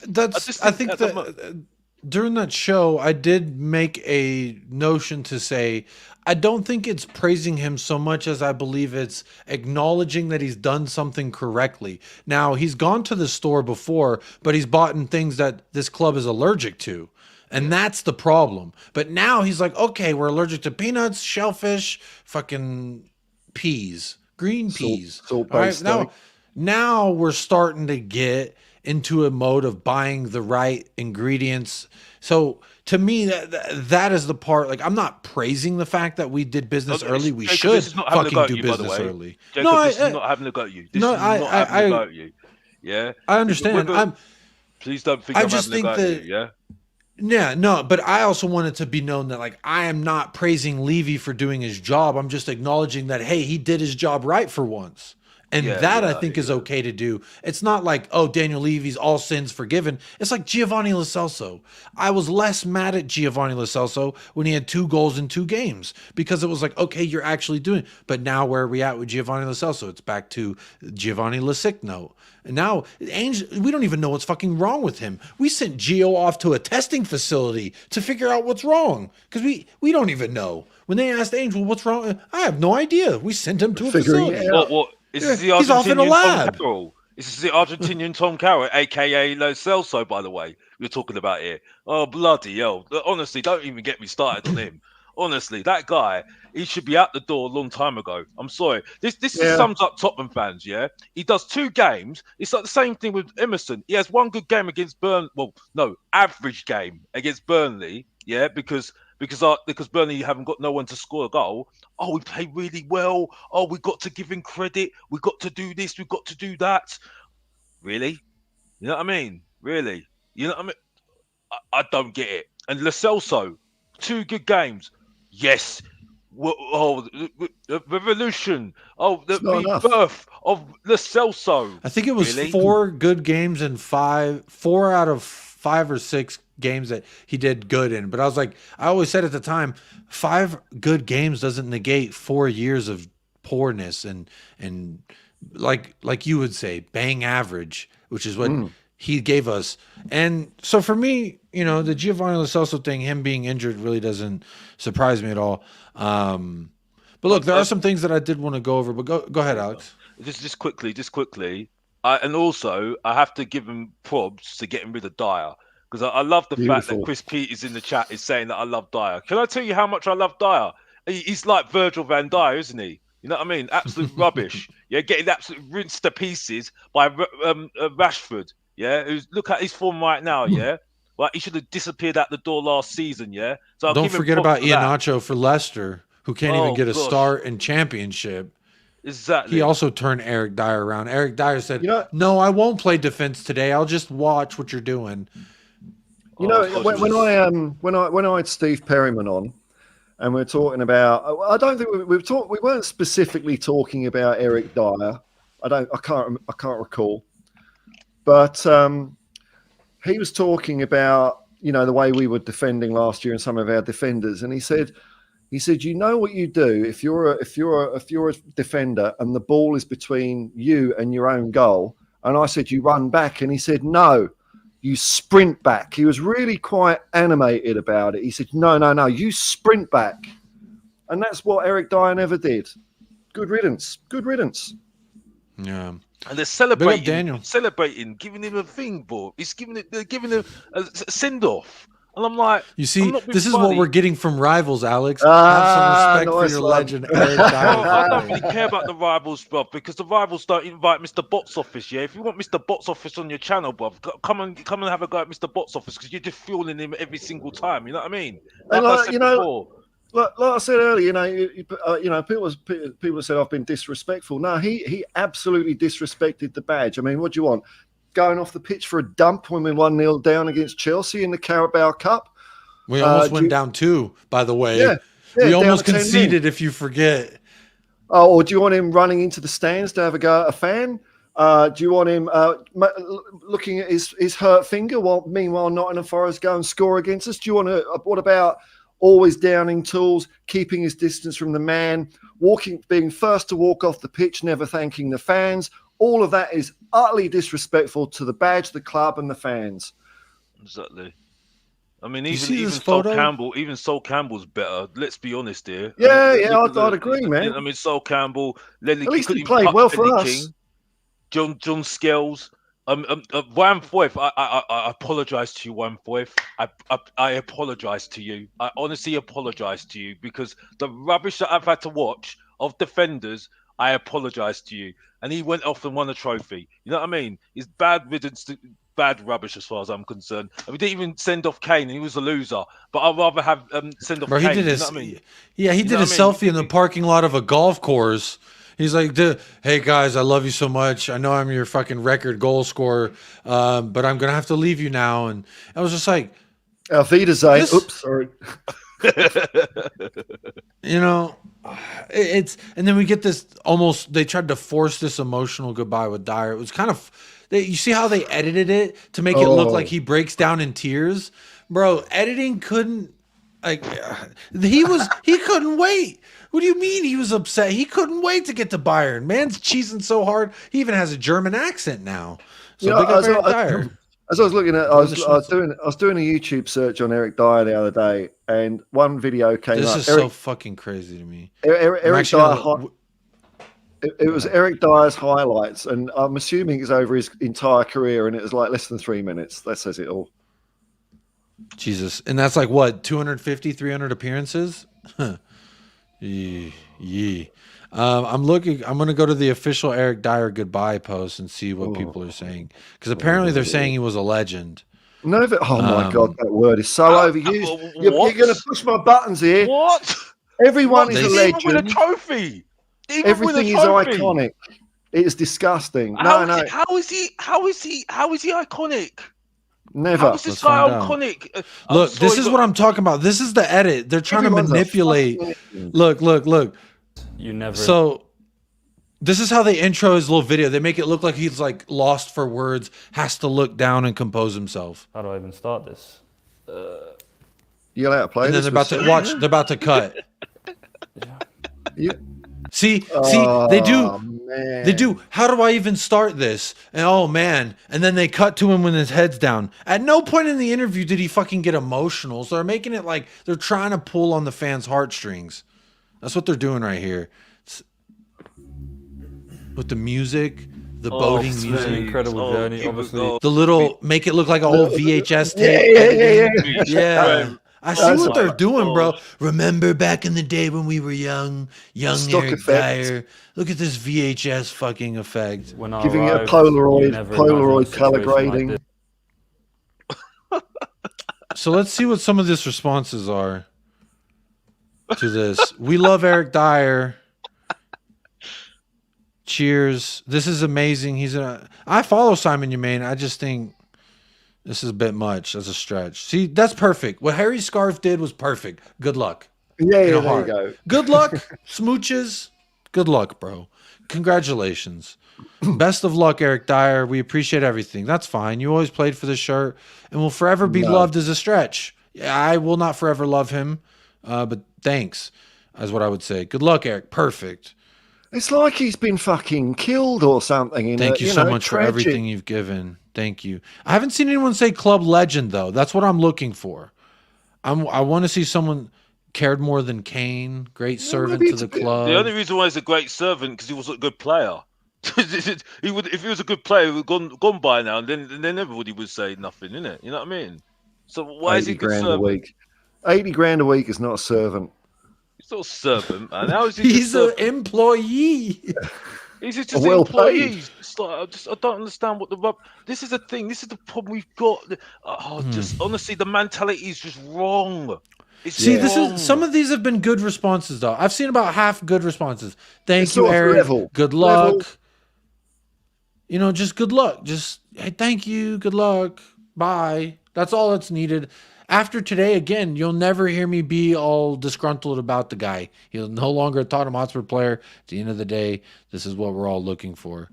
during that show, I did make a notion to say, I don't think it's praising him so much as I believe it's acknowledging that he's done something correctly. Now, he's gone to the store before, but he's bought in things that this club is allergic to. And that's the problem. But now he's like, okay, we're allergic to peanuts, shellfish, fucking peas, green peas. All right, now we're starting to get into a mode of buying the right ingredients. So to me, that is the part. Like, I'm not praising the fact that we did business early. We should fucking do business early. Jacob, this is not having a go at you. This is not having a go at you. Yeah, I understand. Please don't think I'm having a go at you. Yeah. Yeah, no, but I also want it to be known that, like, I am not praising Levy for doing his job. I'm just acknowledging that, hey, he did his job right for once. And I think is okay to do. It's not like, oh, Daniel Levy's all sins forgiven. It's like Giovanni Lo Celso. I was less mad at Giovanni Lo Celso when he had 2 goals in 2 games, because it was like, okay, you're actually doing it. But now where are we at with Giovanni Lo Celso? It's back to Giovanni Lo Sickno. And now we don't even know what's fucking wrong with him. We sent Gio off to a testing facility to figure out what's wrong, because we don't even know. When they asked Angel, what's wrong? I have no idea. We sent him to a facility. What? Is this the Argentinian Tom Carroll? Is this the Argentinian Tom Carroll, aka Lo Celso, by the way, we're talking about here? Oh, bloody hell. Honestly, don't even get me started on him. Honestly, that guy, he should be out the door a long time ago. I'm sorry. This sums up Tottenham fans, yeah? He does 2 games. It's like the same thing with Emerson. He has 1 good game against average game against Burnley, yeah? Because Burnley haven't got no one to score a goal. Oh, we play really well. Oh, we got to give him credit. We got to do this. We got to do that. Really? You know what I mean? Really? You know what I mean? I don't get it. And Lo Celso, 2 good games. Yes. The revolution. Oh, the birth of Lo Celso. I think it was 4 good games and 4 out of 5 or 6 games that he did good in. But I was like, I always said at the time, 5 good games doesn't negate 4 years of poorness and like you would say, bang average, which is what he gave us. And so for me, the Giovanni Lo Celso thing, him being injured, really doesn't surprise me at all. But look, there are some things that I did want to go over. But go ahead, Alex. Just quickly. And also, I have to give him props to getting rid of Dier. Because I love the fact that Chris Peters in the chat is saying that I love Dier. Can I tell you how much I love Dier? He's like Virgil van Dijk, isn't he? You know what I mean? Absolute rubbish. Yeah, getting absolutely rinsed to pieces by Rashford. Yeah, look at his form right now. Yeah, like he should have disappeared out the door last season. Yeah, so don't forget about Iheanacho for Leicester. who can't even get a gosh. start in championship. Exactly. He also turned Eric Dyer around. Eric Dyer said, You know- "No, I won't play defense today. I'll just watch what you're doing." You know, gosh, when I had Steve Perryman on, and we're talking about, I don't think we weren't specifically talking about Eric Dyer. I can't recall, but he was talking about, you know, the way we were defending last year and some of our defenders, and he said, you know what you do if you're a defender and the ball is between you and your own goal, and I said you run back, and he said no. You sprint back. He was really quite animated about it. He said, no, you sprint back. And that's what Eric Dyer never did. Good riddance. Yeah. And they're Big celebrating, up Daniel. giving him a thing, bro. They're giving him a send off. And I'm like, You see, I'm not being this is funny. what we're getting from rivals, Alex. Have some respect for nice your one. legend, Eric Bro, Dyer. I don't really care about the rivals, bro, because the rivals don't invite Mr. Box Office. Yeah, if you want Mr. Box Office on your channel, bro, come and have a go at Mr. Box Office, because you're just fueling him every single time. You know what I mean? And I said before. Like I said earlier, people said I've been disrespectful. No, he absolutely disrespected the badge. I mean, what do you want? Going off the pitch for a dump when we 1-0 down against Chelsea in the Carabao Cup? We almost went down 2, by the way. Yeah, we down almost 10 conceded, if you forget. Oh, or do you want him running into the stands to have a go at a fan? Do you want him looking at his hurt finger while meanwhile Nottingham Forest go and score against us? Do you want to? What about always downing tools, keeping his distance from the man, being first to walk off the pitch, never thanking the fans? All of that is utterly disrespectful to the badge, the club, and the fans. Exactly. I mean, see even this Sol photo? Campbell's better. Let's be honest here. I'd agree, man. I mean, Sol Campbell, Lenny, At least he couldn't played touch well for Lenny us. King, John Scales, Wham Foyth. I apologize to you, Wham Foyth. I apologize to you. I honestly apologize to you, because the rubbish that I've had to watch of defenders, I apologize to you. And he went off and won a trophy. You know what I mean? It's bad riddance to bad rubbish as far as I'm concerned. And we didn't even send off Kane, and he was a loser. But I'd rather have send off Bro, Kane. he did You his, know what I mean? yeah, he did a selfie in the parking lot of a golf course. He's like, "Hey guys, I love you so much. I know I'm your fucking record goal scorer, but I'm gonna have to leave you now." And I was just like, Auf Wiedersehen. This- Oops, sorry. you know, it's, and then we get this almost, they tried to force this emotional goodbye with Dyer. It was kind of, you see how they edited it to make it look like he breaks down in tears? Bro, editing couldn't, like, he couldn't wait. What do you mean he was upset? He couldn't wait to get to Bayern. Man's cheesing so hard, he even has a German accent now. So big up Eric Dyer. As I was looking at, I was doing a YouTube search on Eric Dyer the other day, and one video came up. This is so fucking crazy to me. Eric Dyer. It was Eric Dyer's highlights, and I'm assuming it's over his entire career, and it was like less than 3 minutes. That says it all. Jesus. And that's like what, 250, 300 appearances? Yee. I'm going to go to the official Eric Dyer goodbye post and see what people are saying. Because apparently they're saying he was a legend. No, oh my God, that word is so overused. You're going to push my buttons here. What? Everyone is a legend. Even win a trophy. Everything is iconic. It is disgusting. How is he iconic? Never. How is this guy iconic? Look, this is what I'm talking about. This is the edit. They're trying to manipulate. Look. You never. So this is how they intro his little video. They make it look like he's like lost for words, has to look down and compose himself. How do I even start this? You're allowed to play. And then they're about to watch. They're about to cut. See, they do. How do I even start this? And oh man, and then they cut to him when his head's down. At no point in the interview did he fucking get emotional. So they're making it like they're trying to pull on the fans' heartstrings. That's what they're doing right here. With the music, the boating music, incredible journey. Obviously, the little make it look like an old VHS tape. Yeah. I see what they're doing, bro. Remember back in the day when we were young Eric Dyer. Look at this VHS fucking effect. when I Giving it a arrived, Polaroid you never imagined a color situation grading. like this. So let's see what some of these responses are. to this. We love Eric Dyer. Cheers. This is amazing. I follow Simon Yemaine. I just think this is a bit much as a stretch. See, that's perfect. What Harry Scarf did was perfect. Good luck. Yeah, In a there heart. you go. Good luck, smooches. Good luck, bro. Congratulations. Best of luck, Eric Dyer. We appreciate everything. That's fine. You always played for the shirt and will forever be loved as a stretch. I will not forever love him, but thanks, is what I would say. Good luck, Eric. Perfect. It's like he's been fucking killed or something. Thank you so much for everything you've given. Thank you. I haven't seen anyone say club legend, though. That's what I'm looking for. I want to see someone cared more than Kane. Great servant to the club. The only reason why he's a great servant because he wasn't a good player. He would, if he was a good player, he would have gone by now, and then everybody would say nothing, innit? You know what I mean? So why is he a good servant? a week? 80 grand a week is not a servant. He's not a servant, man. How is he? He's an employee. He's just an employee. It's like, I don't understand what the rub. This is the thing. This is the problem we've got. Just honestly, the mentality is just wrong. See, some of these have been good responses, though. I've seen about half good responses. Thank you, Eric. Good luck. You know, just good luck. Just, hey, thank you. Good luck. Bye. That's all that's needed. After today, again, you'll never hear me be all disgruntled about the guy. He's no longer a Tottenham Hotspur player. At the end of the day, this is what we're all looking for.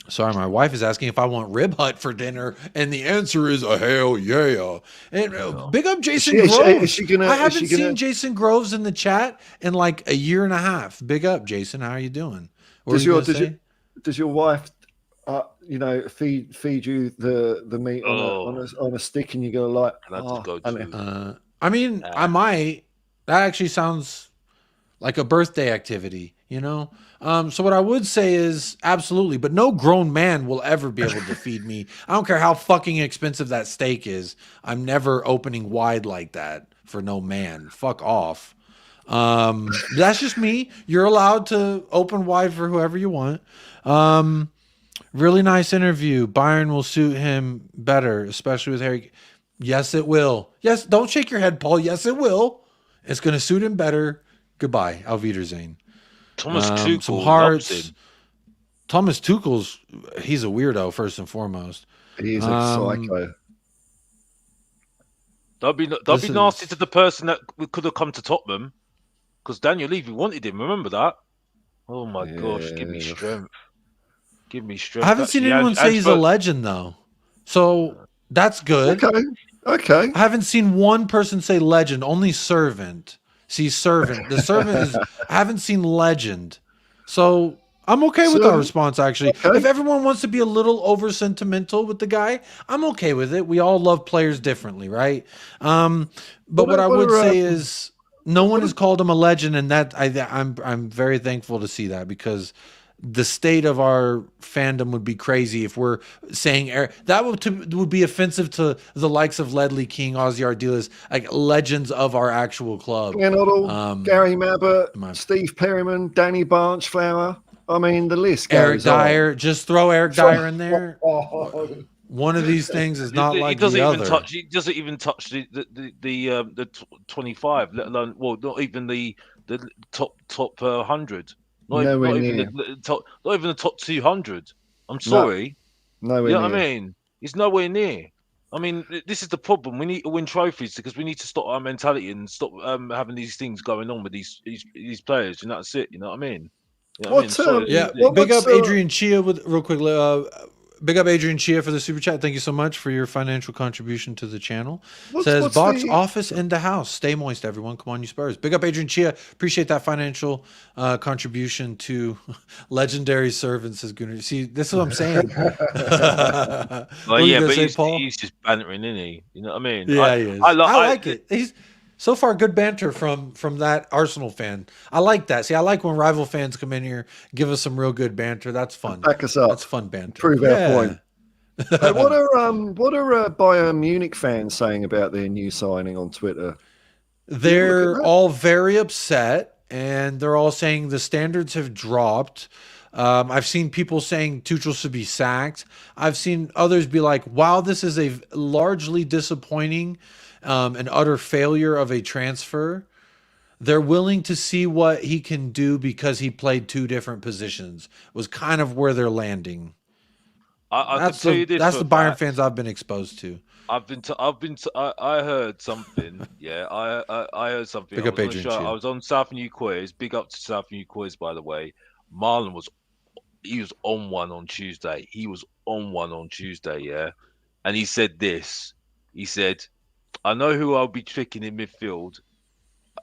Sorry, my wife is asking if I want rib hut for dinner, and the answer is a hell yeah. And big up Jason Groves. I haven't seen Jason Groves in the chat in like a year and a half. Big up, Jason. How are you doing? Does your wife, feed you the meat on a stick, and you go like? I mean, I might. That actually sounds like a birthday activity, you know. So what I would say is absolutely, but no grown man will ever be able to feed me. I don't care how fucking expensive that steak is. I'm never opening wide like that for no man. Fuck off. That's just me. You're allowed to open wide for whoever you want. Really nice interview. Bayern will suit him better, especially with Harry. Yes, it will. Yes, don't shake your head, Paul. Yes, it will. It's going to suit him better. Goodbye. Auf Wiedersehen. Thomas Tuchel, some hearts. Thomas Tuchel's, he's a weirdo first and foremost. He's a psycho. Don't be nasty to the person that could have come to Tottenham, because Daniel Levy wanted him. Remember that? Oh my gosh! Give me strength. Give me strength. I haven't seen anyone say he's a legend though, so that's good. Okay. I haven't seen one person say legend. Only servant. See, servant. The servant is. I haven't seen legend, so I'm okay with our response. Actually, if everyone wants to be a little over sentimental with the guy, I'm okay with it. We all love players differently, right? But what I would say is, no one has called him a legend, and that I'm very thankful to see that, because the state of our fandom would be crazy if we're saying that would be offensive to the likes of Ledley King, Ozzy Ardiles, like legends of our actual club. Gary Mabbott, Steve Perryman, Danny Barnchflower. I mean, the list goes Eric Dyer. Just throw Eric Dyer in there. One of these things is not like the other. He doesn't even touch the 25, let alone not even the top 100. Not even the top 200. I'm sorry. Nowhere you know near. what I mean? He's nowhere near. I mean, this is the problem. We need to win trophies because we need to stop our mentality and stop having these things going on with these players. And that's it. You know what I mean? You know what I mean? Big up Adrian Chia with real quick. Big up Adrian Chia for the super chat. Thank you so much for your financial contribution to the channel. Says box office in the house. Stay moist, everyone. Come on, you Spurs. Big up Adrian Chia. Appreciate that financial contribution to legendary servants. Says Gunnar. See, this is what I'm saying. He's just bantering, isn't he? You know what I mean? Yeah, he is. I like it. He's so far good banter from that Arsenal fan. I like that. See, I like when rival fans come in here, give us some real good banter. That's fun. Back us up. That's fun banter. Prove our point. Hey, what are Bayern Munich fans saying about their new signing on Twitter? They're all very upset, and they're all saying the standards have dropped. I've seen people saying Tuchel should be sacked. I've seen others be like, wow, this is a largely disappointing and utter failure of a transfer. They're willing to see what he can do because he played two different positions. Was kind of where they're landing. I can tell you this That's for the a Bayern fact. fans I've been exposed to. I heard something. Yeah, I heard something. Big I up was on a Adrian show. Chia. I was on South New Quiz. Big up to South New Quiz, by the way. Marlon was on one on Tuesday. He was on one on Tuesday, yeah. And he said this. He said, I know who I'll be tricking in midfield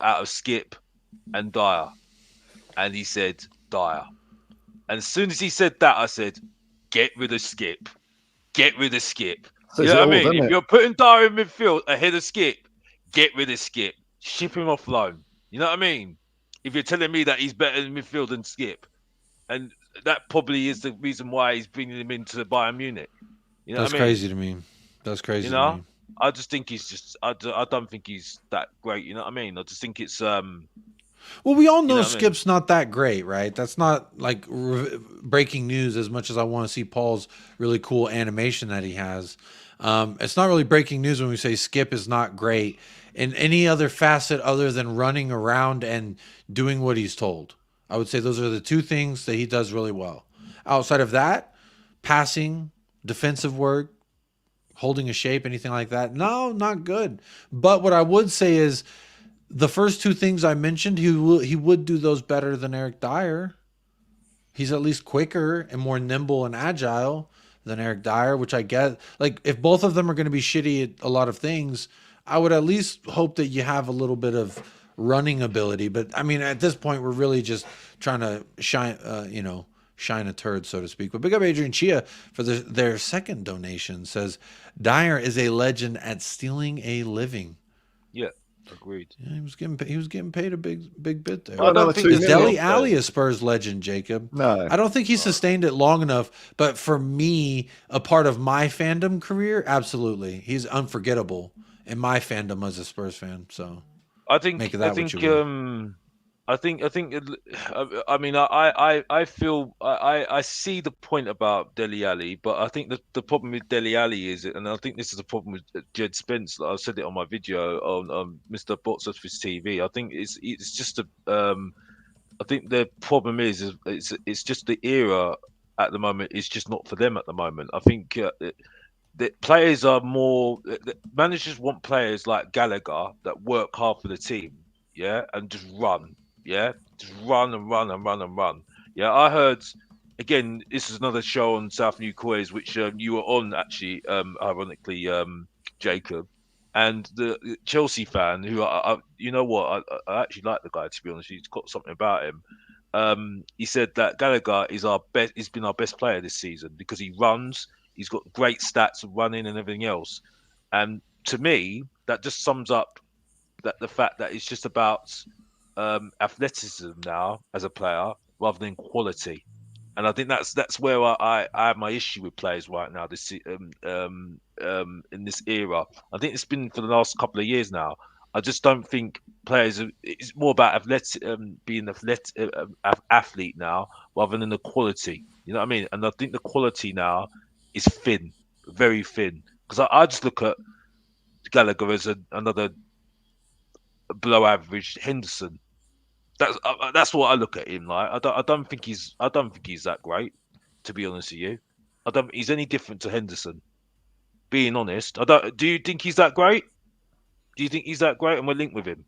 out of Skip and Dyer. And he said, Dyer. And as soon as he said that, I said, get rid of Skip. Get rid of Skip. You know what I mean? If you're putting Dyer in midfield ahead of Skip, get rid of Skip. Ship him off loan. You know what I mean? If you're telling me that he's better in midfield than Skip. And that probably is the reason why he's bringing him into Bayern Munich. You know That's what I mean? crazy to me. That's crazy You know? to me. I just think he's just... I don't think he's that great. You know what I mean? I just think it's... Well, we all know, know what I mean? Skip's not that great, right? That's not like breaking news as much as I want to see Paul's really cool animation that he has. It's not really breaking news when we say Skip is not great in any other facet other than running around and doing what he's told. I would say those are the two things that he does really well. Outside of that, passing, defensive work, holding a shape, anything like that, no, not good. But what I would say is, the first two things I mentioned, he would do those better than Eric Dyer. He's at least quicker and more nimble and agile than Eric Dyer, which I get. Like, if both of them are going to be shitty at a lot of things, I would at least hope that you have a little bit of running ability. But I mean, at this point, we're really just trying to shine a turd, so to speak. But big up Adrian Chia for their second donation. Says Dyer is a legend at stealing a living. Yeah. Agreed. Yeah, he was getting paid a big bit there. I don't think Is there's Dele no- Alli a Spurs legend, Jacob? No. I don't think he sustained it long enough. But for me, a part of my fandom career, absolutely, he's unforgettable in my fandom as a Spurs fan. So I think Make of that what you will. I mean I feel I see the point about Dele Alli, but I think the problem with Dele Alli is, and I think this is the problem with Jed Spence. I said it on my video on Mr. Bots of his TV. I think it's just I think the problem is it's just the era at the moment is just not for them at the moment. I think the players are more. The managers want players like Gallagher that work hard for the team, yeah, and just run. Yeah, just run and run and run and run. Yeah, I heard again. This is another show on South New Quiz, which you were on actually, ironically, Jacob, and the Chelsea fan who you know what, I actually like the guy, to be honest. He's got something about him. He said that Gallagher is our best. He's been our best player this season because he runs. He's got great stats of running and everything else. And to me, that just sums up the fact that it's just about athleticism now as a player rather than quality, and I think that's where I have my issue with players right now. This in this era, I think it's been for the last couple of years now. I just don't think players. It's more about being an athlete now rather than the quality. You know what I mean? And I think the quality now is thin, very thin. Because I just look at Gallagher as another below average Henderson. That's what I look at him like. I don't think he's that great, to be honest with you. I don't think he's any different to Henderson. Being honest, I don't. Do you think he's that great? Do you think he's that great? And we're linked with him.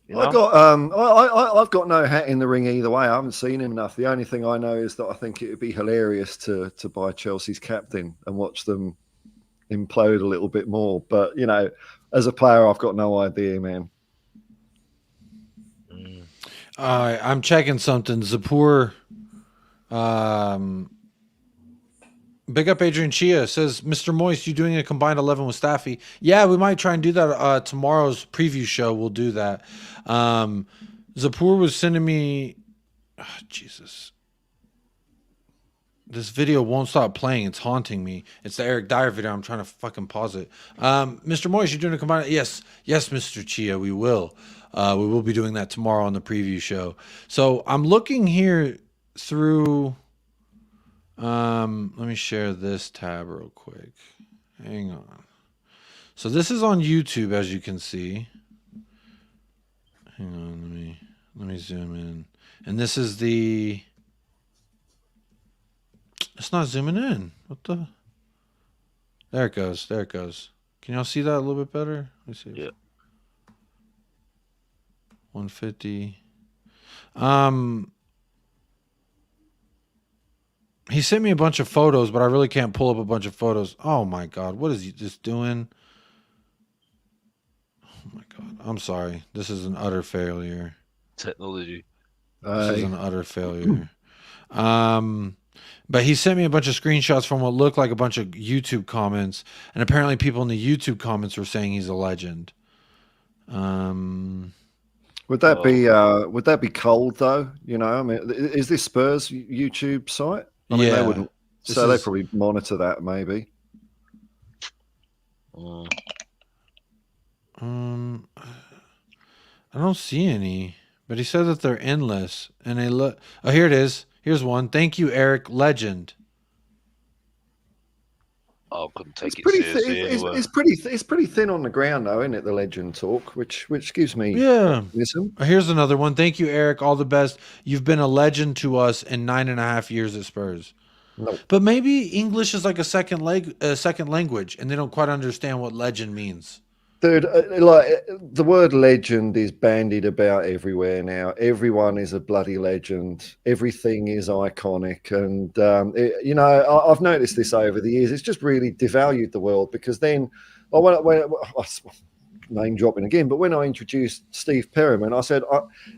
You know? I've got no hat in the ring either way. I haven't seen him enough. The only thing I know is that I think it would be hilarious to buy Chelsea's captain and watch them implode a little bit more. But you know, as a player, I've got no idea, man. I'm checking something. Zapur, big up Adrian Chia says, Mr. Moist, you doing a combined 11 with Staffy? Yeah, we might try and do that. Tomorrow's preview show, we'll do that. Zapur was sending me, Jesus. This video won't stop playing. It's haunting me. It's the Eric Dyer video. I'm trying to fucking pause it. Mr. Moist, you're doing a combined? Yes, Mr. Chia, we will. We will be doing that tomorrow on the preview show. So I'm looking here through Let me share this tab real quick. Hang on. So this is on YouTube, as you can see. Hang on, let me zoom in. And this is the. It's not zooming in. What the? There it goes. There it goes. Can y'all see that a little bit better? Let me see. Yeah. 150. He sent me a bunch of photos, but I really can't pull up a bunch of photos. Oh my God. What is he just doing? Oh my God. I'm sorry. This is an utter failure. Technology. This is an utter failure. But he sent me a bunch of screenshots from what looked like a bunch of YouTube comments, and apparently people in the YouTube comments were saying he's a legend. Would that be cold though? You know, I mean, is this Spurs YouTube site? I mean, they wouldn't. So they probably monitor that, maybe. I don't see any, but he said that they're endless, and they look. Oh, here it is. Here's one. Thank you, Eric. Legend. I couldn't take it seriously anyway. It's pretty thin on the ground though, isn't it? The legend talk, which gives me listen. Here's another one. Thank you, Eric. All the best. You've been a legend to us in 9.5 years at Spurs. Nope. But maybe English is like a second language, and they don't quite understand what legend means. Dude, like the word legend is bandied about everywhere now. Everyone is a bloody legend. Everything is iconic, and you know, I've noticed this over the years. It's just really devalued the world because then, name dropping again, but when I introduced Steve Perryman, I said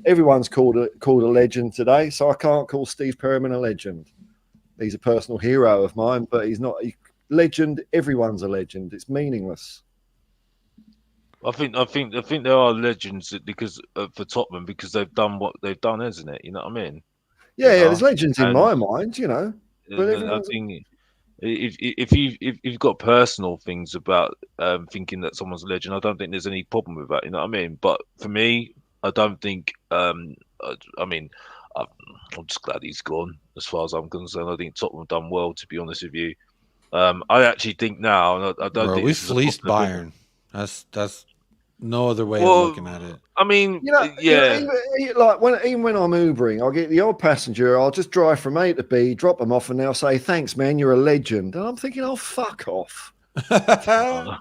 everyone's called a legend today, so I can't call Steve Perryman a legend. He's a personal hero of mine, but he's not a legend. Everyone's a legend. It's meaningless. I think there are legends because for Tottenham because they've done what they've done, isn't it? You know what I mean? Yeah, there's legends in my mind, you know. But I think if you've got personal things about thinking that someone's a legend, I don't think there's any problem with that. You know what I mean? But for me, I don't think. I'm just glad he's gone. As far as I'm concerned, I think Tottenham have done well. To be honest with you, I actually think now. And I don't think we fleeced Bayern. That's no other way of looking at it. I mean, even when I'm Ubering, I'll get the odd passenger. I'll just drive from A to B, drop them off, and they'll say, "Thanks, man, you're a legend." And I'm thinking, "Oh, fuck off."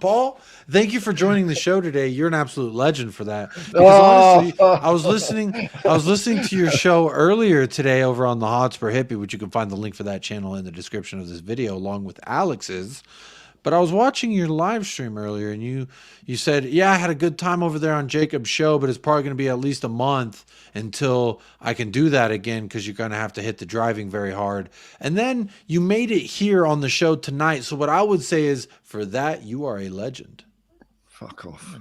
Paul, thank you for joining the show today. You're an absolute legend for that. Because honestly, I was listening to your show earlier today over on the Hotspur Hippie, which you can find the link for that channel in the description of this video, along with Alex's. But I was watching your live stream earlier, and you said, "Yeah, I had a good time over there on Jacob's show, but it's probably going to be at least a month until I can do that again because you're going to have to hit the driving very hard." And then you made it here on the show tonight. So what I would say is, for that, you are a legend. Fuck off.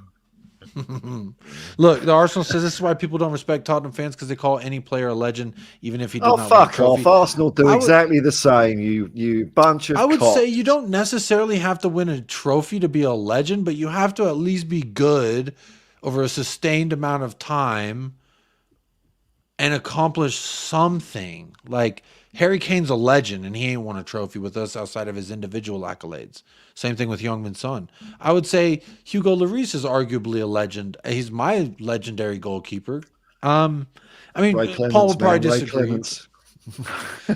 Look, the Arsenal says this is why people don't respect Tottenham fans because they call any player a legend, even if he did not win a trophy. Off. Arsenal do exactly the same. You bunch of I would cocks. say you don't necessarily have to win a trophy to be a legend, but you have to at least be good over a sustained amount of time and accomplish something. Like Harry Kane's a legend, and he ain't won a trophy with us outside of his individual accolades. Same thing with Youngmin Son. I would say Hugo Lloris is arguably a legend. He's my legendary goalkeeper. I mean, Paul would probably disagree.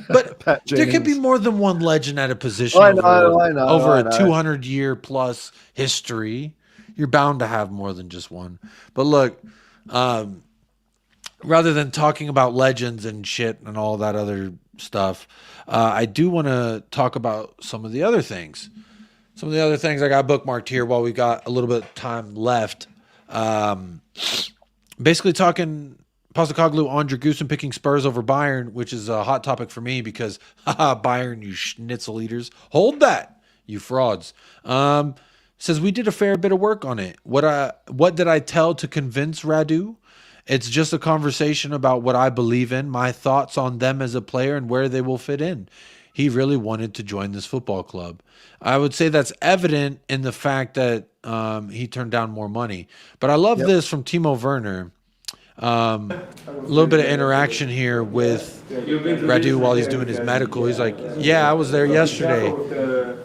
But there could be more than one legend at a position over a 200-year plus history. You're bound to have more than just one. But look, rather than talking about legends and shit and all that other stuff, I do want to talk about some of the other things. Some of the other things I got bookmarked here while we got a little bit of time left. Basically talking Postecoglou on Dragusin picking Spurs over Bayern, which is a hot topic for me because Bayern, you schnitzel eaters. Hold that, you frauds. Says we did a fair bit of work on it. What did I tell to convince Radu? It's just a conversation about what I believe in, my thoughts on them as a player and where they will fit in. He really wanted to join this football club. I would say that's evident in the fact that he turned down more money. But I love this from Timo Werner. A little bit of interaction here with Radu while he's doing his medical. He's like, "Yeah, I was there yesterday.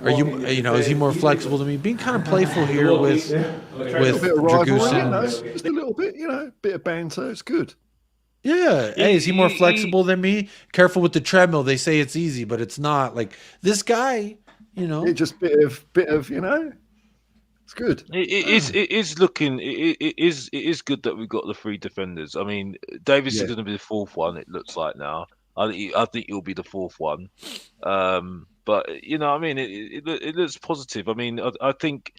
Are you know, is he more flexible than me?" Being kind of playful here with A little bit of rivalry, you know, Dragusin. just a little bit, you know, bit of banter. It's good. Yeah. Hey, is he more flexible than me? Careful with the treadmill. They say it's easy, but it's not. Like this guy, you know. It just bit of, you know. It's good. It is looking. It is good that we've got the three defenders. I mean, Davis is Yeah. going to be the fourth one. It looks like now. I think he'll be the fourth one. But you know, I mean, it looks positive. I mean, I think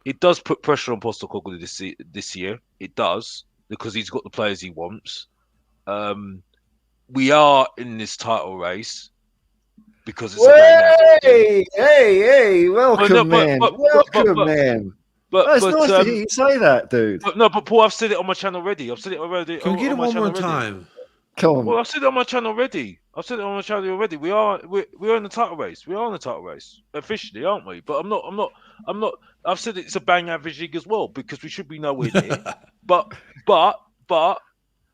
it does put pressure on Postecoglou this year. It does because he's got the players he wants. We are in this title race because it's Hey, welcome, man. Welcome, man. It's nice to hear you say that, dude. But Paul, I've said it on my channel already. Can we get it one more time? Come on. Well, I've said it on my channel already. We are in the title race. We are in the title race officially, aren't we? But I'm not. I've said it's a bang average league as well because we should be nowhere near. but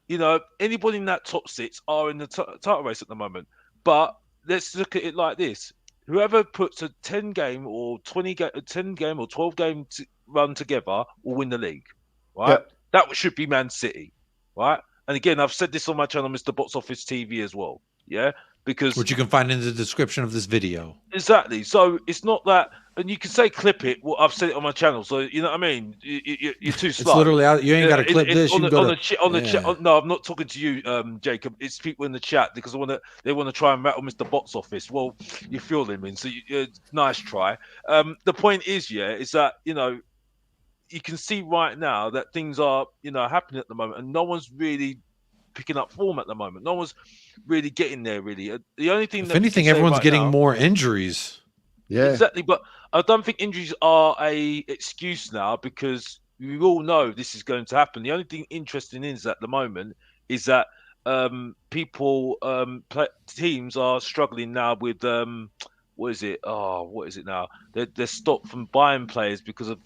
you know, anybody in that top six are in the title race at the moment. But let's look at it like this: whoever puts a 10 game or 12 game run together will win the league, right? Yep. That should be Man City, right? And again, I've said this on my channel, Mr. Box Office TV as well, yeah, because Which you can find in the description of this video. exactly. So it's not that, and you can say clip it. Well, I've said it on my channel, so you know what I mean. You're too slow. It's literally out. You ain't got to clip this. You can go on the chat. No, I'm not talking to you, Jacob. It's people in the chat because they want to try and rattle Mr. Box Office. Well, you feel them in, so nice try. The point is that you know, you can see right now that things are, you know, happening at the moment, and no one's really picking up form at the moment. No one's really getting there. Really, the only thing. If anything, everyone's right getting now, more injuries. Yeah. exactly. But I don't think injuries are a excuse now because we all know this is going to happen. The only thing interesting is at the moment is that teams are struggling now with what is it? Oh, what is it now? They're stopped from buying players because of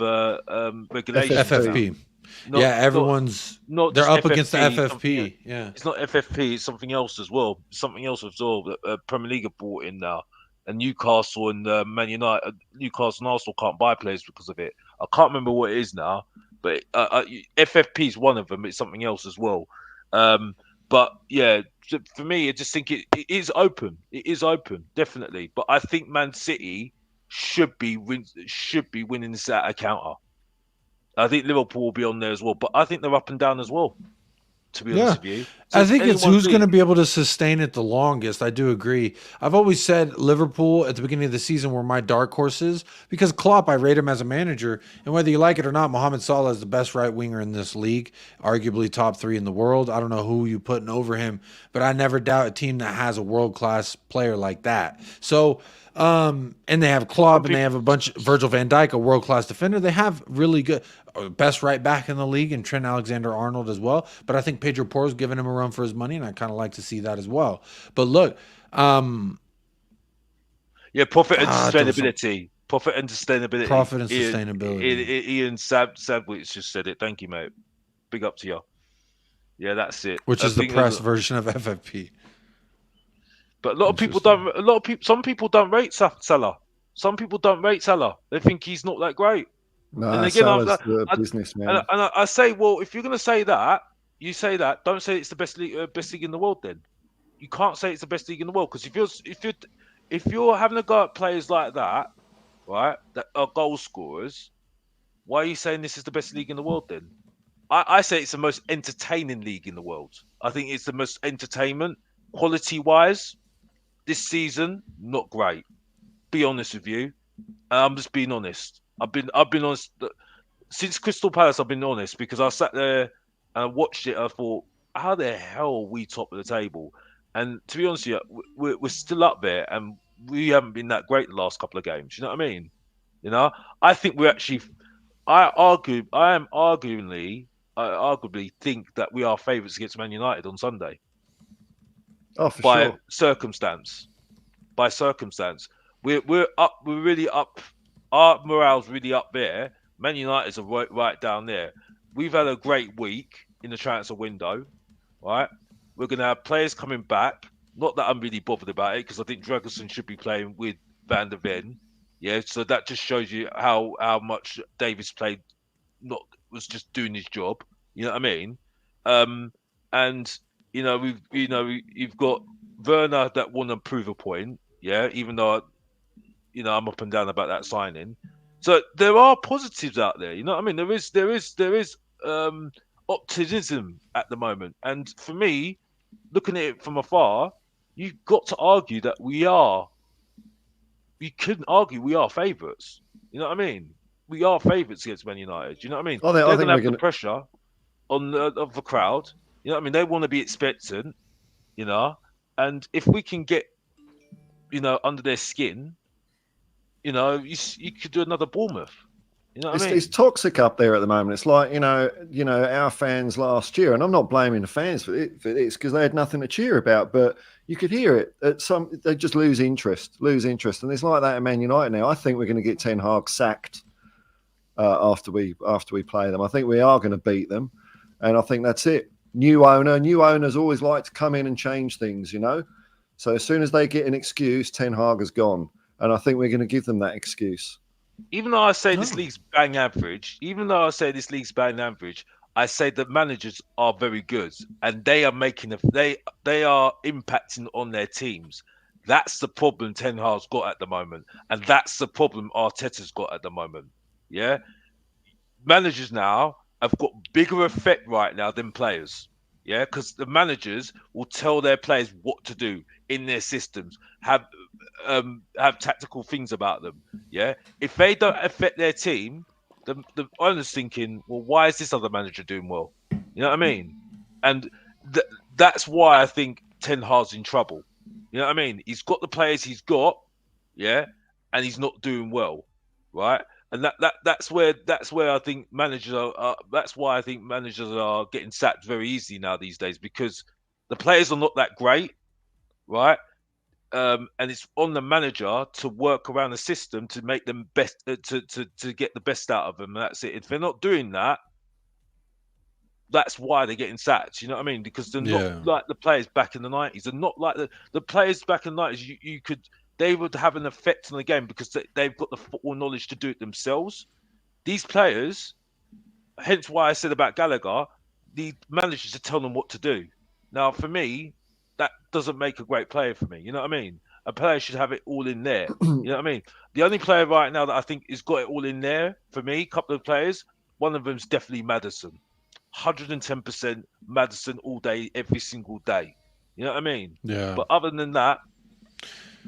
regulations. FFP. They're up against the FFP. Yeah. It's not FFP. It's something else as well. Something else as well that Premier League have brought in now. And Newcastle and Man United, Newcastle and Arsenal can't buy players because of it. I can't remember what it is now, but FFP is one of them. It's something else as well. But yeah, for me, I just think it is open. It is open, definitely. But I think Man City should be winning this at a counter. I think Liverpool will be on there as well, but I think they're up and down as well. To be honest with you, so I think it's who's going to be able to sustain it the longest. I do agree. I've always said Liverpool at the beginning of the season were my dark horses because Klopp, I rate him as a manager, and whether you like it or not, Mohamed Salah is the best right winger in this league, arguably top 3 in the world. I don't know who you putting over him, but I never doubt a team that has a world class player like that. So. And they have Klopp and they have a bunch of Virgil van Dijk, a world-class defender. They have really good best right back in the league and Trent Alexander-Arnold as well. But I think Pedro Porro's giving him a run for his money, and I kind of like to see that as well. But look, profit and sustainability. Profit and sustainability. Profit and sustainability. Ian Sadwitz just said it. Thank you, mate. Big up to you. Yeah, that's it. Which is the press version of FFP. But some people don't rate Salah. Some people don't rate Salah. They think he's not that great. No, and again, Salah's the businessman. And I say, well, if you're going to say that, you say that. Don't say it's the best league in the world. Then you can't say it's the best league in the world because if you're having a go at players like that, right, that are goal scorers, why are you saying this is the best league in the world? Then I say it's the most entertaining league in the world. I think it's the most entertainment quality wise. This season, not great. Be honest with you. I'm just being honest. I've been honest since Crystal Palace. I've been honest because I sat there and I watched it. I thought, how the hell are we top of the table? And to be honest with you, we're still up there, and we haven't been that great the last couple of games. You know what I mean? You know, I think we're actually. I arguably think that we are favourites against Man United on Sunday. Oh, for by sure. circumstance. We're up. We're really up. Our morale's really up there. Man United's are right down there. We've had a great week. in the transfer window, right? We're going to have players coming back. Not that I'm really bothered about it, because I think Dragusin should be playing with Van der Ven. Yeah, so that just shows you how much Davis played. Was just doing his job. You know what I mean? And you've got Werner that want to prove a point. Yeah, even though I'm up and down about that signing. So there are positives out there. You know what I mean? There is optimism at the moment, and for me, looking at it from afar, you've got to argue that you couldn't argue we are favourites. You know what I mean? We are favourites against Man United. You know what I mean? I They're think going to we're have going the pressure of the crowd. You know what I mean? They want to be expectant, and if we can get, under their skin, you could do another Bournemouth. You know what I mean? It's toxic up there at the moment. It's like, our fans last year, and I'm not blaming the fans for this because they had nothing to cheer about, but you could hear it. They just lose interest. And it's like that at Man United now. I think we're going to get Ten Hag sacked after we play them. I think we are going to beat them, and I think that's it. New owners always like to come in and change things, So as soon as they get an excuse, Ten Hag is gone, and I think we're going to give them that excuse. Even though I say this league's bang average, I say that managers are very good and they are they are impacting on their teams. That's the problem Ten Hag's got at the moment, and that's the problem Arteta's got at the moment. Yeah, managers now have got bigger effect right now than players. Yeah, because the managers will tell their players what to do in their systems, have tactical things about them. Yeah, if they don't affect their team, the owner's thinking, well, why is this other manager doing well? You know what I mean? And that's why I think Ten Hag's in trouble. You know what I mean? He's got the players he's got, yeah, and he's not doing well, right? And that's where I think managers are. That's why I think managers are getting sacked very easily now these days, because the players are not that great, right? And it's on the manager to work around the system to make them best, to get the best out of them. And that's it. If they're not doing that, that's why they're getting sacked. You know what I mean? Because they're not like the players back in the 90s. They're not like the players back in the 90s. They would have an effect on the game because they've got the football knowledge to do it themselves. These players, hence why I said about Gallagher, the managers to tell them what to do. Now, for me, that doesn't make a great player for me. You know what I mean? A player should have it all in there. You know what I mean? The only player right now that I think has got it all in there for me, a couple of players, one of them is definitely Maddison. 110% Maddison all day, every single day. You know what I mean? Yeah. But other than that,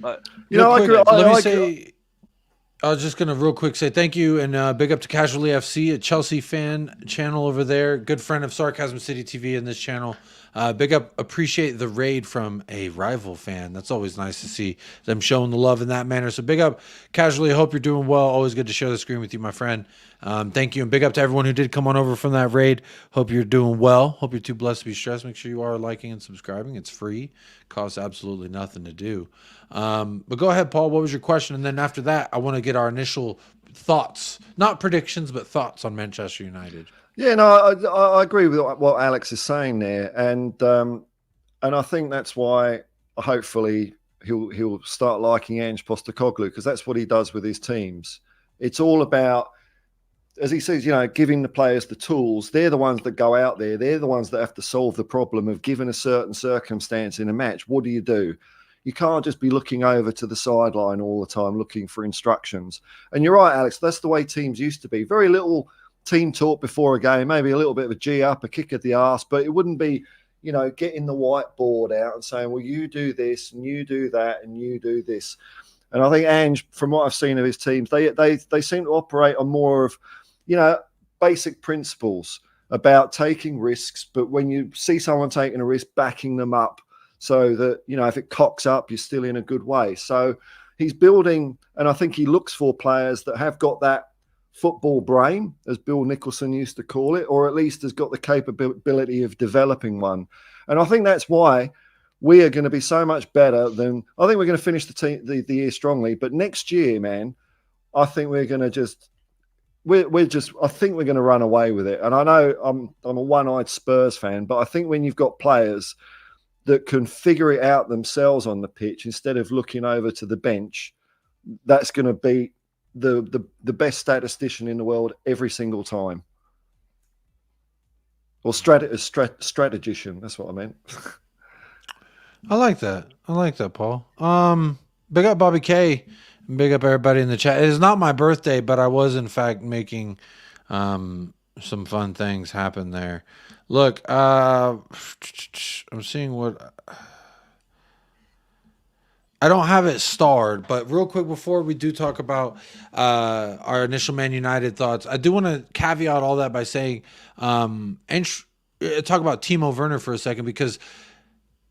I agree. I was just going to real quick say thank you and big up to Casually FC, a Chelsea fan channel over there. Good friend of Sarcasm City TV in this channel. Big up, appreciate the raid from a rival fan. That's always nice to see them showing the love in that manner. So big up, Casually. Hope you're doing well. Always good to share the screen with you, my friend. Thank you, and big up to everyone who did come on over from that raid. Hope you're doing well. Hope you're too blessed to be stressed. Make sure you are liking and subscribing. It's free. Costs absolutely nothing to do. But go ahead, Paul. What was your question? And then after that, I want to get our initial thoughts, not predictions, but thoughts on Manchester United. Yeah, no, I agree with what Alex is saying there, and I think that's why hopefully he'll start liking Ange Postecoglou, because that's what he does with his teams. It's all about, as he says, giving the players the tools. They're the ones that go out there. They're the ones that have to solve the problem of given a certain circumstance in a match. What do? You can't just be looking over to the sideline all the time looking for instructions. And you're right, Alex, that's the way teams used to be. Very little team talk before a game, maybe a little bit of a G up, a kick at the arse, but it wouldn't be, getting the whiteboard out and saying, well, you do this and you do that and you do this. And I think Ange, from what I've seen of his teams, they seem to operate on more of, basic principles about taking risks. But when you see someone taking a risk, backing them up so that, if it cocks up, you're still in a good way. So he's building, and I think he looks for players that have got that football brain, as Bill Nicholson used to call it, or at least has got the capability of developing one. And I think that's why we are going to be so much better than, I think we're going to finish the year strongly. But next year, man, I think we're going to just we're just. I think we're going to run away with it. And I know I'm a one-eyed Spurs fan, but I think when you've got players that can figure it out themselves on the pitch instead of looking over to the bench, that's going to be the best statistician in the world every single time. Or strategician. That's what I meant. I like that. I like that, Paul. Big up Bobby K. Big up everybody in the chat. It is not my birthday, but I was in fact making some fun things happen there. Look, I'm seeing what I don't have it starred, but real quick before we do talk about our initial Man United thoughts, I do want to caveat all that by saying and talk about Timo Werner for a second, because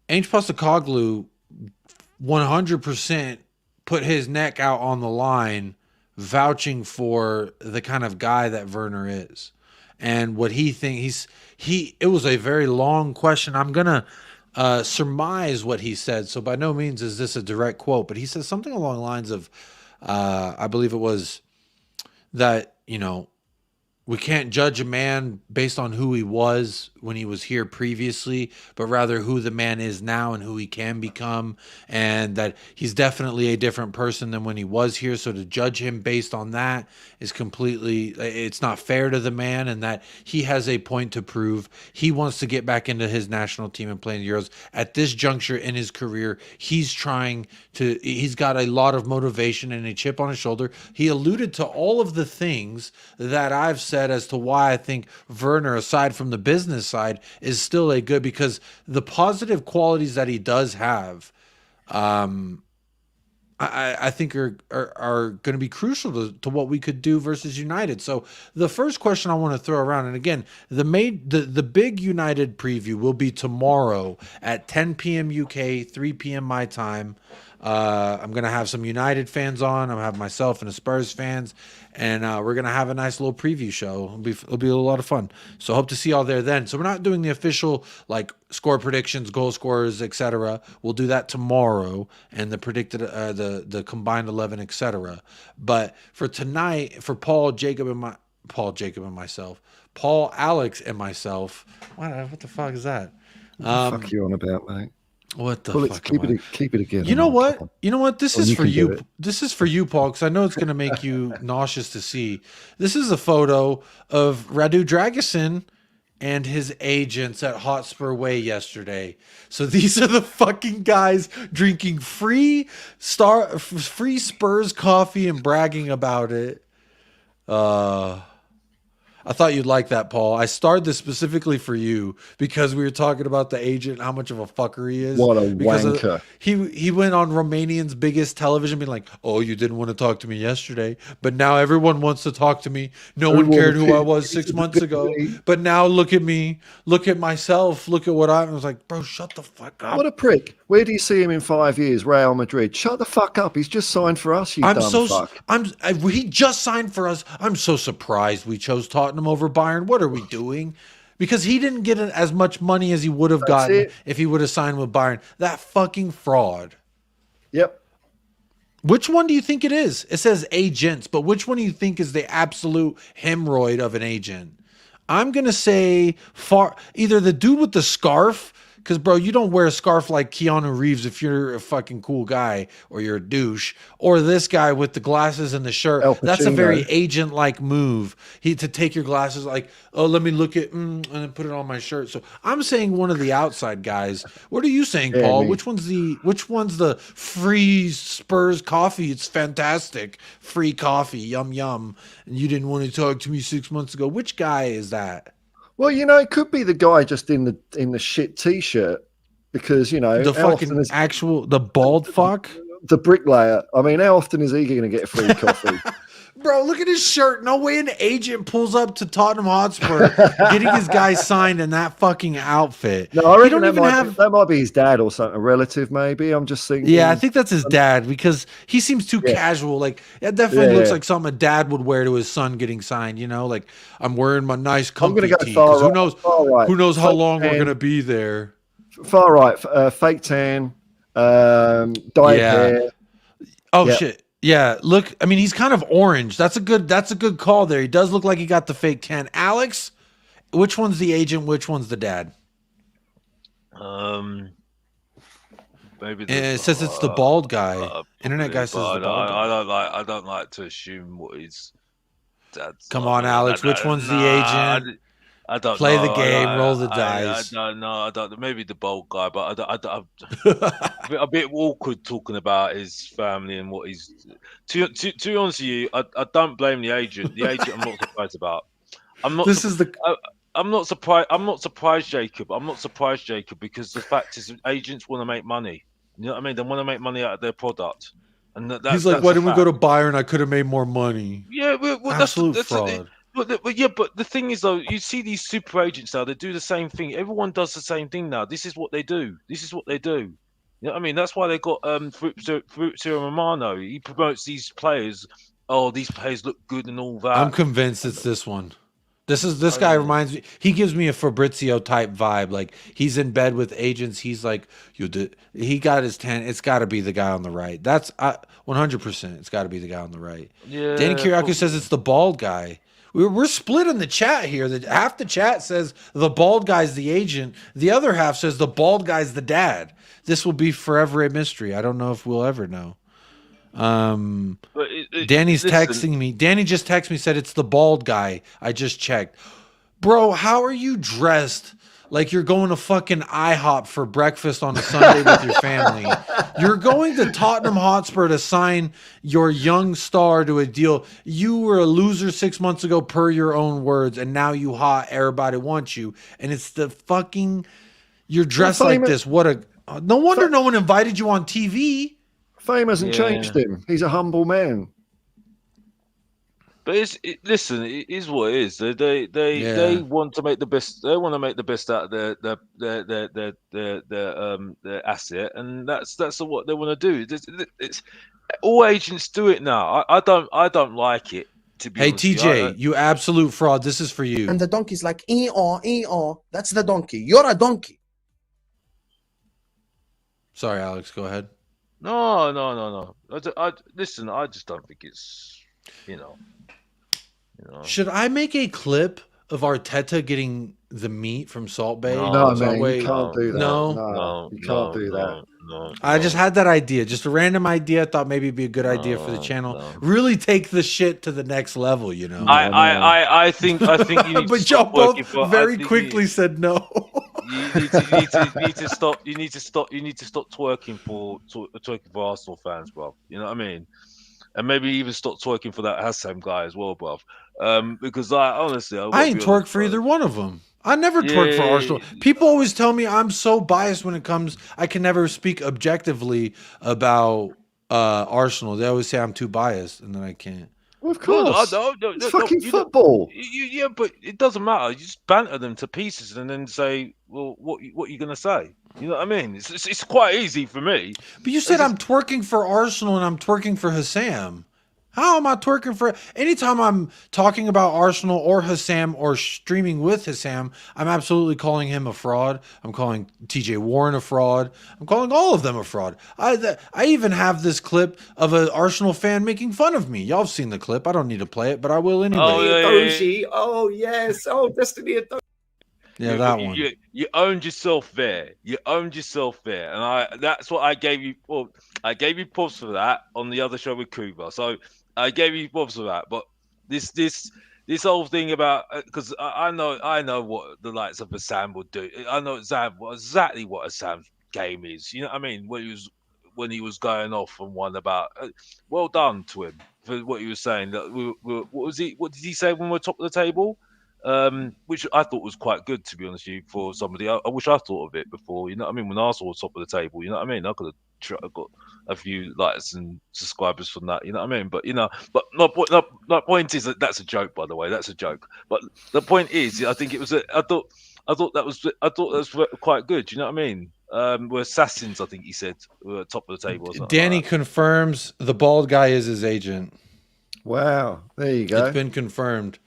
Ange Postecoglou 100% put his neck out on the line vouching for the kind of guy that Werner is and what he thinks. It was a very long question. I'm going to surmise what he said. So by no means is this a direct quote, but he says something along the lines of, I believe it was that, we can't judge a man based on who he was when he was here previously, but rather who the man is now and who he can become, and that he's definitely a different person than when he was here. So to judge him based on that is it's not fair to the man, and that he has a point to prove. He wants to get back into his national team and play in the Euros. At this juncture in his career, he's got a lot of motivation and a chip on his shoulder. He alluded to all of the things that I've said as to why I think Werner, aside from the business side, is still a good, because the positive qualities that he does have, I think are going to be crucial to what we could do versus United. So the first question I want to throw around, and again, the big United preview will be tomorrow at 10 p.m. UK, 3 p.m. my time. I'm going to have some United fans on. I'm going to have myself and the Spurs fans, and we're going to have a nice little preview show. It'll be a lot of fun. So hope to see y'all there then. So we're not doing the official score predictions, goal scorers, etc. We'll do that tomorrow, and the predicted the combined 11, etc. But for tonight, for Paul, Alex, and myself. What the fuck is that? Fuck you on about, mate. What the fuck? Keep it again. You know what? This is for you. it. This is for you, Paul, because I know it's going to make you nauseous to see. This is a photo of Radu Dragusin and his agents at Hotspur Way yesterday. So these are the fucking guys drinking free Spurs coffee and bragging about it. I thought you'd like that, Paul. I starred this specifically for you because we were talking about the agent, how much of a fucker he is. What a wanker. He went on Romanian's biggest television being like, oh, you didn't want to talk to me yesterday, but now everyone wants to talk to me. No one cared who I was 6 months ago, but now look at me. Look at myself. Look at what I was like, bro, shut the fuck up. What a prick. Where do you see him in 5 years? Real Madrid. Shut the fuck up. He's just signed for us, you dumb fuck. He just signed for us. I'm so surprised we chose Tottenham over Bayern. What are we doing? Because he didn't get as much money as he would have gotten if he would have signed with Bayern. That fucking fraud. Yep. Which one do you think it is? It says agents, but which one do you think is the absolute hemorrhoid of an agent? I'm going to say either the dude with the scarf, because, bro, you don't wear a scarf like Keanu Reeves if you're a fucking cool guy or you're a douche. Or this guy with the glasses and the shirt. That's a very agent-like move. To take your glasses like, oh, let me look at, and then put it on my shirt. So I'm saying one of the outside guys. What are you saying, Paul? Which one's the free Spurs coffee? It's fantastic. Free coffee. Yum, yum. And you didn't want to talk to me 6 months ago. Which guy is that? Well, it could be the guy just in the shit t-shirt, because the fucking the bald fuck, the bricklayer. I mean, how often is he going to get a free coffee? Bro, look at his shirt. No way an agent pulls up to Tottenham Hotspur getting his guy signed in that fucking outfit. No, I reckon that might be his dad or something, a relative maybe. I'm just thinking. Yeah, I think that's his dad, because he seems too casual. Like, it definitely looks like something a dad would wear to his son getting signed. Like, I'm wearing my nice comfy tee. Who knows how long we're gonna be there. Far right, fake tan, dyed hair. Oh shit. Yeah, look, I mean, he's kind of orange. That's a good call there. He does look like he got the fake tan. Alex, which one's the agent? Which one's the dad? Maybe It says it's the bald guy. Internet guy says the bald guy. I don't like to assume what his dad's. Come on, Alex. Which one's the agent? I don't Play know. the game. Roll the dice. I don't know. I don't. Maybe the bald guy, but I'm a bit awkward talking about his family and what he's. To be honest with you, I don't blame the agent. The agent, I'm not surprised about. I'm not. I'm not surprised. I'm not surprised, Jacob. I'm not surprised, Jacob, because the fact is, agents want to make money. You know what I mean? They want to make money out of their product. And he's like, why didn't we go to Bayern? I could have made more money. Yeah, well, absolute fraud. But the thing is, though, you see these super agents now. They do the same thing. Everyone does the same thing now. This is what they do. You know what I mean? That's why they got Fabrizio Romano. He promotes these players. Oh, these players look good and all that. I'm convinced it's this one. This guy reminds me. He gives me a Fabrizio type vibe. Like he's in bed with agents. He's like, he got his 10. It's got to be the guy on the right. That's 100%. It's got to be the guy on the right. Yeah. Danny Kiriakou says it's the bald guy. We're split in the chat here. Half the chat says the bald guy's the agent. The other half says the bald guy's the dad. This will be forever a mystery. I don't know if we'll ever know. Danny's texting me. Danny just texted me, said it's the bald guy. I just checked. Bro, how are you dressed like you're going to fucking IHOP for breakfast on a Sunday with your family? You're going to Tottenham Hotspur to sign your young star to a deal. You were a loser 6 months ago per your own words, and now you hot. Everybody wants you. And it's the fucking, you're dressed like this. What a, no wonder no one invited you on TV. Fame hasn't changed him. He's a humble man. But listen, it is what it is. They want to make the best. They want to make the best out of their asset, and that's what they want to do. It's all agents do it now. I don't like it. To be honest, TJ, you absolute fraud. This is for you. And the donkey's like, that's the donkey. You're a donkey. Sorry, Alex. Go ahead. No. Listen, I just don't think it's, you know. Should I make a clip of Arteta getting the meat from Salt Bay? No, man, you can't do that. No, you can't do that. No. I just had that idea, just a random idea. I thought maybe it'd be a good idea for the channel. Really take the shit to the next level, you know. I think you need but y'all both very quickly said no. You need to stop. You need to stop twerking for Arsenal fans, bro. You know what I mean? And maybe even stop twerking for that Hassam guy as well, bro. Because I ain't twerk for either one of them. I never twerk for Arsenal. People always tell me I'm so biased when it comes. I can never speak objectively about Arsenal. They always say I'm too biased, and then I can't. Well, of course, no, it's fucking football. Yeah, but it doesn't matter. You just banter them to pieces and then say, "Well, what are you gonna say?" You know what I mean? It's quite easy for me. But you said I'm twerking for Arsenal and I'm twerking for Hassam. How am I twerking for? Anytime I'm talking about Arsenal or Hassam or streaming with Hassam, I'm absolutely calling him a fraud. I'm calling TJ Warren a fraud. I'm calling all of them a fraud. I even have this clip of an Arsenal fan making fun of me. Y'all have seen the clip. I don't need to play it, but I will anyway. Oh yes. Oh, Destiny. Yeah, that one. You owned yourself there. And that's what I gave you. Well, I gave you props for that on the other show with Kuba. So I gave you props for that. But this whole thing about, because I know what the likes of Hassam would do. I know exactly what Hassam's game is. You know what I mean? When he was going off and one about. Well done to him for what he was saying. That what did he say when we were top of the table? Which I thought was quite good, to be honest with you, for somebody. I wish I thought of it before, you know what I mean? When Arsenal was top of the table, you know what I mean? I could have got a few likes and subscribers from that, you know what I mean? But, you know, but my point is that's a joke, by the way. That's a joke. But the point is, I think it was, I thought that was quite good, you know what I mean? We're assassins, I think he said, were top of the table. Or Danny confirms the bald guy is his agent. Wow, there you go. It's been confirmed.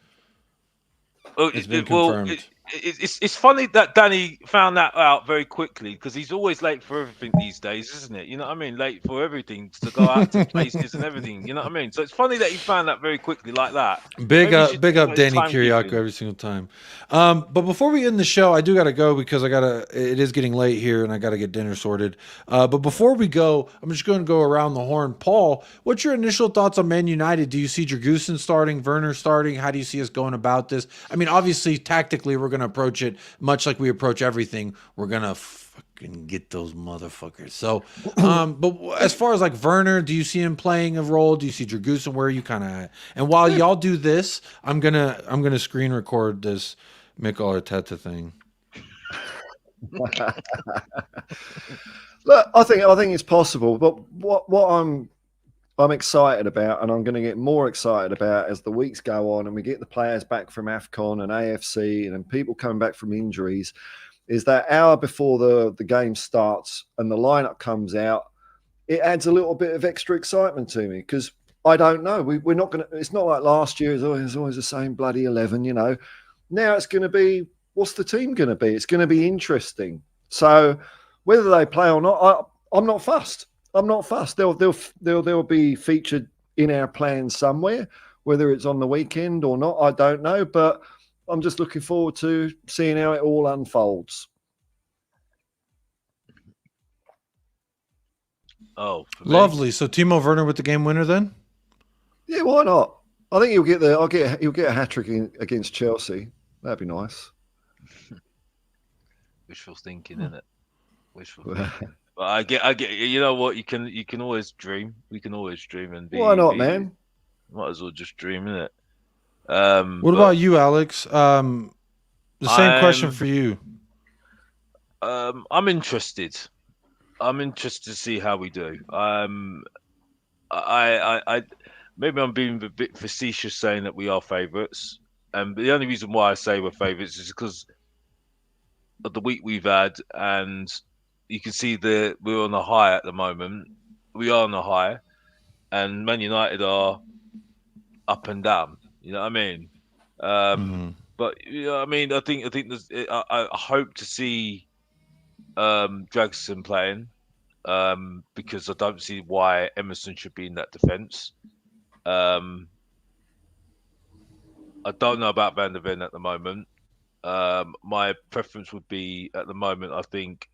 Oh, it's been confirmed. it's funny that Danny found that out very quickly because he's always late for everything these days, isn't it? You know what I mean? Late for everything to go out to places and everything. You know what I mean? So it's funny that he found that very quickly like that. Big Maybe we up, should big do up, his Danny timekeeping. Kiriako every single time. But before we end the show, I do gotta go because it is getting late here and I gotta get dinner sorted. But before we go, I'm just going to go around the horn. Paul, what's your initial thoughts on Man United? Do you see Dragusin starting, Werner starting? How do you see us going about this? I mean, obviously, tactically, we're gonna approach it much like we approach everything. We're gonna fucking get those motherfuckers. So, but as far as like Werner, do you see him playing a role? Do you see Dragusin? Where are you kind of at? And while y'all do this, I'm gonna screen record this Mikel Arteta thing. Look, I think it's possible, but what I'm excited about, and I'm going to get more excited about as the weeks go on and we get the players back from AFCON and AFC and people coming back from injuries, is that hour before the game starts and the lineup comes out, it adds a little bit of extra excitement to me because I don't know. We're not going to. It's not like last year. It's always the same bloody 11. You know. Now it's going to be. What's the team going to be? It's going to be interesting. So whether they play or not, I'm not fussed. I'm not fussed. They'll be featured in our plans somewhere. Whether it's on the weekend or not, I don't know. But I'm just looking forward to seeing how it all unfolds. Oh, lovely. So Timo Werner with the game winner then? Yeah, why not? I think he'll get a hat trick against Chelsea. That'd be nice. Wishful thinking, isn't it? Wishful thinking. But I get. You know what? You can always dream. We can always dream and be. Why not, man? Might as well just dream, innit? What about you, Alex? The same question for you. I'm interested. I'm interested to see how we do. I maybe I'm being a bit facetious saying that we are favourites, and the only reason why I say we're favourites is because of the week we've had, and you can see that we're on a high at the moment. We are on a high, and Man United are up and down. You know what I mean? But you know, I mean, I think there's, I hope to see Dragusin playing because I don't see why Emerson should be in that defence. I don't know about Van der Ven at the moment. My preference would be at the moment, I think,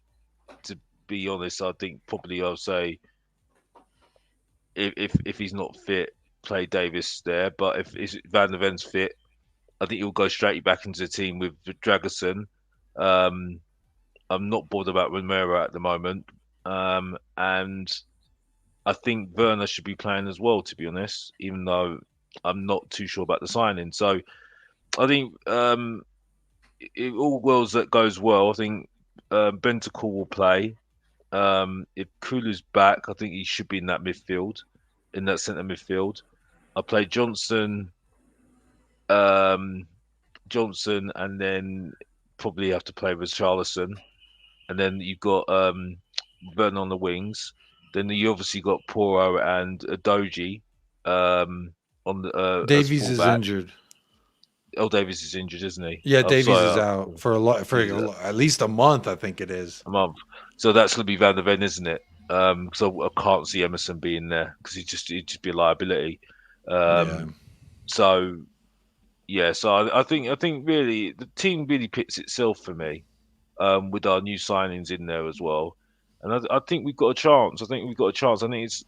to be honest, I think probably I'll say if he's not fit, play Davis there. But if Van der Ven's fit, I think he'll go straight back into the team with Dragusin. I'm not bothered about Romero at the moment. And I think Werner should be playing as well, to be honest, even though I'm not too sure about the signing. So I think it all goes well. I think Bentancur will play. If Kulu's back, I think he should be in that midfield, in that centre midfield. I play Johnson, and then probably have to play with Richarlison. And then you've got Werner on the wings. Then you obviously got Poro and Doji on the Davies is injured. Oh, Davies is injured, isn't he? Yeah, Davies is out for at least a month, I think it is. A month. So that's going to be Van der Ven, isn't it? So I can't see Emerson being there because he'd just be a liability. So I think really the team really picks itself for me with our new signings in there as well. And I think we've got a chance. I think it's.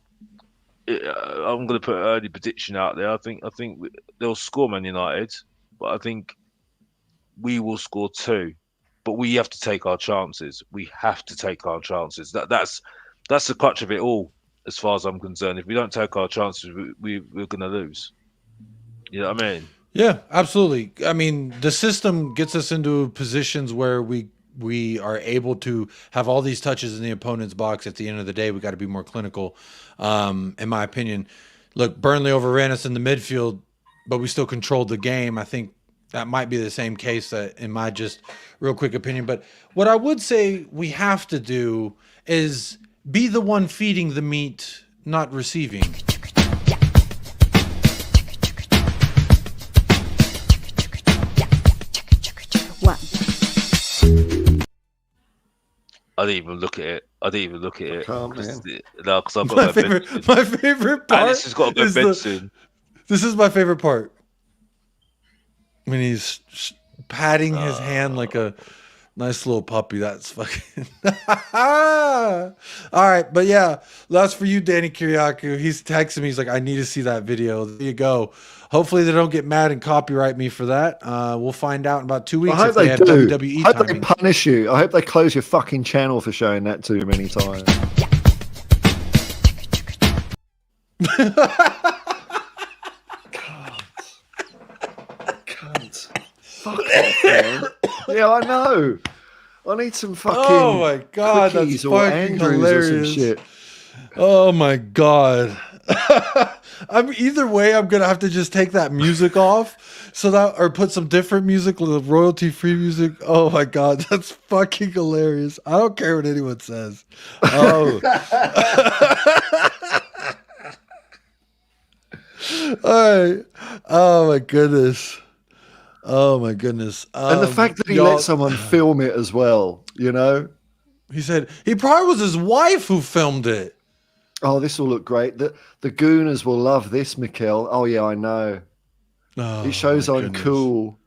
I'm going to put an early prediction out there. I think they'll score Man United, but I think we will score 2. But we have to take our chances. We have to take our chances. That's the crutch of it all, as far as I'm concerned. If we don't take our chances, we're going to lose. You know what I mean? Yeah, absolutely. I mean, the system gets us into positions where we are able to have all these touches in the opponent's box. At the end of the day, we got to be more clinical, in my opinion. Look, Burnley overran us in the midfield, but we still controlled the game. I think that might be the same case in my just real quick opinion. But what I would say we have to do is be the one feeding the meat, not receiving. One. I didn't even look at it. I didn't even look at it. Can't, man. No, because I've got My to go bed. favorite, my favorite part. Alice has got to go is to bed the- soon. This is my favorite part. When he's patting his hand like a nice little puppy. That's fucking. All right, but yeah, that's for you, Danny Kiriakou. He's texting me. He's like, I need to see that video. There you go. Hopefully they don't get mad and copyright me for that. We'll find out in about 2 weeks. I hope if they they have do. WWE I hope they timing. punish you. I hope they close your fucking channel for showing that too many times. Cunt. Fuck off, man. Yeah, I know. I need some fucking Oh my god, that's cookies or fucking Andrews or some hilarious. shit. Oh my god. Either way, I'm gonna have to just take that music off, so that or put some different music, royalty free music. Oh my god, that's fucking hilarious. I don't care what anyone says. Oh. All right. Oh my goodness. Oh my goodness. And the fact that he y'all- let someone film it as well, you know? He said he probably was his wife who filmed it. Oh, this will look great. The Gooners will love this, Mikkel. Oh yeah, I know. Oh, It shows my I'm goodness. cool.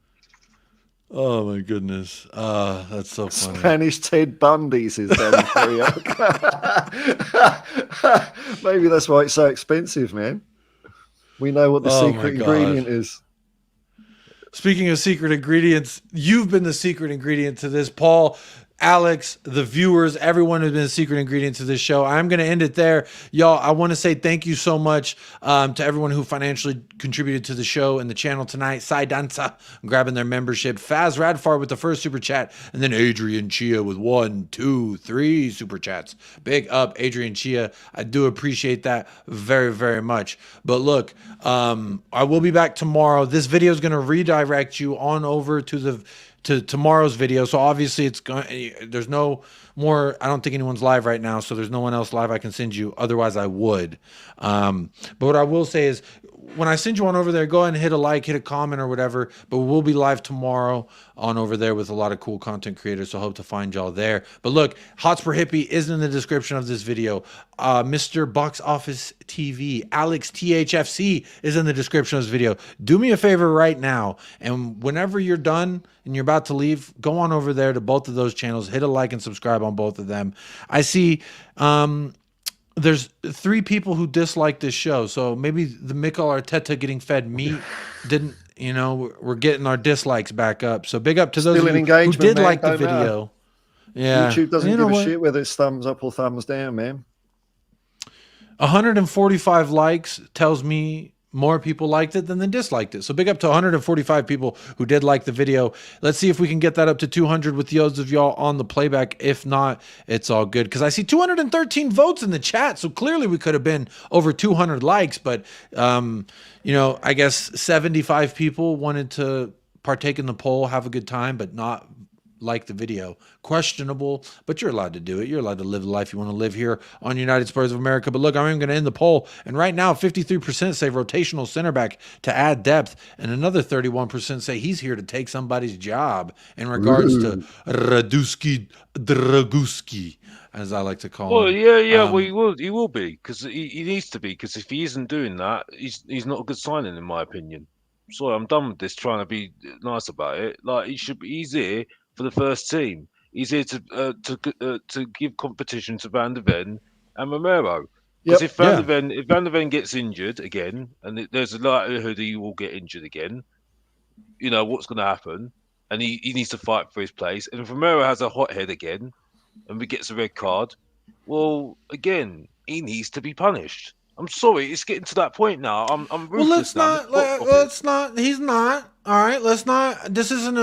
Oh my goodness. That's so funny. Spanish Ted Bundy, says Danny Kiriakou. Maybe that's why it's so expensive, man. We know what the Oh, secret my God. ingredient is. Speaking of secret ingredients, you've been the secret ingredient to this, Paul, Alex, the viewers, everyone has been a secret ingredient to this show. I'm going to end it there. Y'all, I want to say thank you so much to everyone who financially contributed to the show and the channel tonight. Sai Danza grabbing their membership. Faz Radfar with the first super chat. And then Adrian Chia with 1, 2, 3 super chats. Big up, Adrian Chia. I do appreciate that very, very much. But look, I will be back tomorrow. This video is going to redirect you on over to tomorrow's video. So obviously it's going, there's no more, I don't think anyone's live right now, so there's no one else live I can send you. Otherwise I would. But what I will say is when I send you on over there, go ahead and hit a like, hit a comment or whatever, but we'll be live tomorrow on over there with a lot of cool content creators. So hope to find y'all there. But look, Hotspur Hippie is in the description of this video. Mr. Box Office TV, Alex THFC is in the description of this video. Do me a favor right now. And whenever you're done and you're about to leave, go on over there to both of those channels, hit a like and subscribe on both of them. I see, there's 3 people who dislike this show. So maybe the Mikel Arteta getting fed meat didn't, you know, we're getting our dislikes back up. So big up to those Still of an you who engagement, did man. like the Don't matter. video. Yeah. YouTube doesn't You know give a what? shit whether it's thumbs up or thumbs down, man. 145 likes tells me more people liked it than they disliked it. So big up to 145 people who did like the video. Let's see if we can get that up to 200 with those of y'all on the playback. If not, it's all good. Because I see 213 votes in the chat. So clearly we could have been over 200 likes. But, you know, I guess 75 people wanted to partake in the poll, have a good time, but not like the video. Questionable, but you're allowed to do it. You're allowed to live the life you want to live here on United Spurs of America. But look, I'm going to end the poll. And right now, 53% say rotational center back to add depth. And another 31% say he's here to take somebody's job in regards to Radu Dragusin, as I like to call Well, him. yeah, well, he will be, because he needs to be, because if he isn't doing that, he's not a good signing, in my opinion. Sorry, I'm done with this trying to be nice about it. Like, he's here for the first team. He's here to give competition to Van der Ven and Romero. Because if Van der Ven gets injured again, and there's a likelihood he will get injured again, you know what's going to happen, and he needs to fight for his place. And if Romero has a hot head again, and he gets a red card, well, again, he needs to be punished. I'm sorry, it's getting to that point now. I'm ruthless now. Let's not. He's not. All right, let's not. This isn't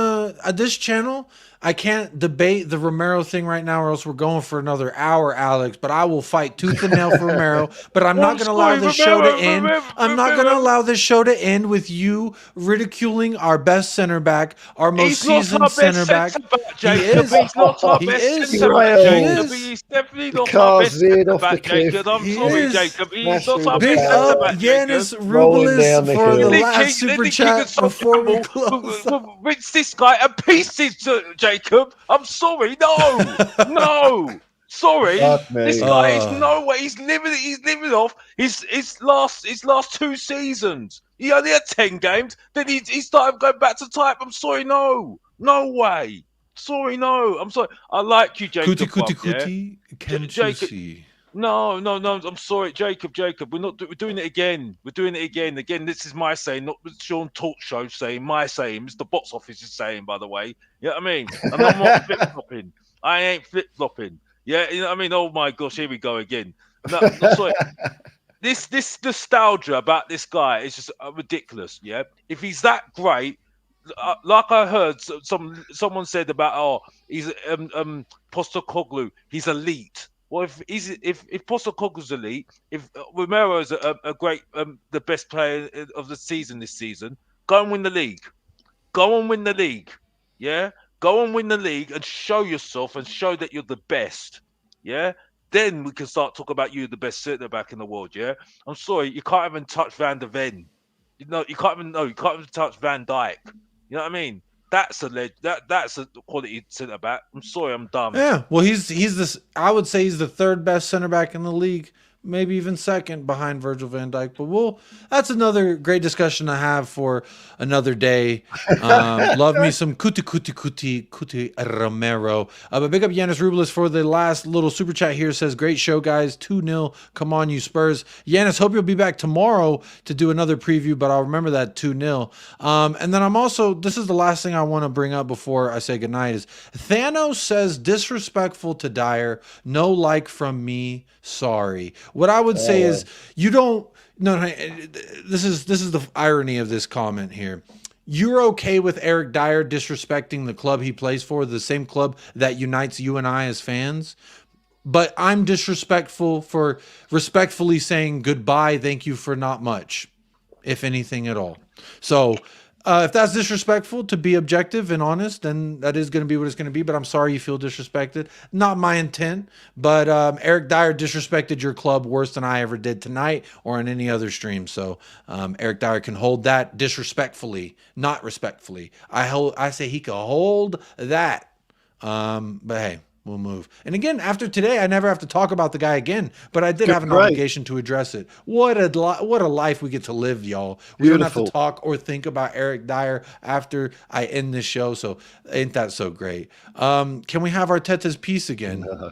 this channel. I can't debate the Romero thing right now, or else we're going for another hour, Alex. But I will fight tooth and nail for Romero. But I'm not going to allow this show to end. I'm not going to allow this show to end with you ridiculing our best center back, our most seasoned center back. He is. He's not our He best is. centre back, He Jacob. is. He's definitely The not our car's best veered centre off the back, cliff. Jacob. I'm He sorry, is. Jacob. He's Massive not our Big best centre up, back, Yanis Jacob. Rolling down Rubelis the for hill. the Let last super chat before we close. Rinse this guy and pieces, Jacob. Jacob. I'm sorry. No, no. Sorry, Fuck me. this guy is no way. He's living off his last 2 seasons. He only had 10 games. Then he started going back to type. I'm sorry, no way. Sorry, no. I'm sorry. I like you, Jacob. Kuti, Jacob. No. I'm sorry, Jacob. We're doing it again. We're doing it again. Again, this is my saying, not Sean Talk Show saying. My saying. Mr. Box Office is saying, by the way. You know what I mean? And I'm not flip flopping. I ain't flip flopping. Yeah, you know what I mean? Oh my gosh, here we go again. No, sorry. This nostalgia about this guy is just ridiculous. Yeah, if he's that great, like I heard someone said about he's Postecoglou, he's elite. Well, if Postecoglou's elite, if Romero's a great the best player of the season this season, go and win the league. Go and win the league. Yeah. Go and win the league and show yourself and show that you're the best. Yeah? Then we can start talking about you, the best centre back in the world. Yeah? I'm sorry, you can't even touch Van der Ven. You can't even touch Van Dijk. You know what I mean? That's a quality centre back. I'm sorry, I'm dumb. Yeah, well, he's this. I would say he's the third best center back in the league. Maybe even second behind Virgil van Dijk. But that's another great discussion to have for another day. Love me some Kuti Romero. But big up Yanis Rubelis for the last little super chat here. Says, great show, guys. 2-0. Come on, you Spurs. Yanis, hope you'll be back tomorrow to do another preview, but I'll remember that 2-0. And then I'm also, this is the last thing I want to bring up before I say goodnight, is Thanos says, disrespectful to Dyer. No like from me. Sorry. What I would say is you don't. No. This is the irony of this comment here. You're okay with Eric Dyer disrespecting the club he plays for, the same club that unites you and I as fans. But I'm disrespectful for respectfully saying goodbye. Thank you for not much, if anything at all. So. If that's disrespectful, to be objective and honest, then that is going to be what it's going to be. But I'm sorry you feel disrespected. Not my intent. But Eric Dyer disrespected your club worse than I ever did tonight or in any other stream. So Eric Dyer can hold that disrespectfully, not respectfully. I say he can hold that. But hey. We'll move. And again, after today, I never have to talk about the guy again, but I did have an obligation to address it. What a life we get to live, y'all. We don't have to talk or think about Eric Dyer after I end this show, so ain't that so great? Can we have Arteta's piece again? No.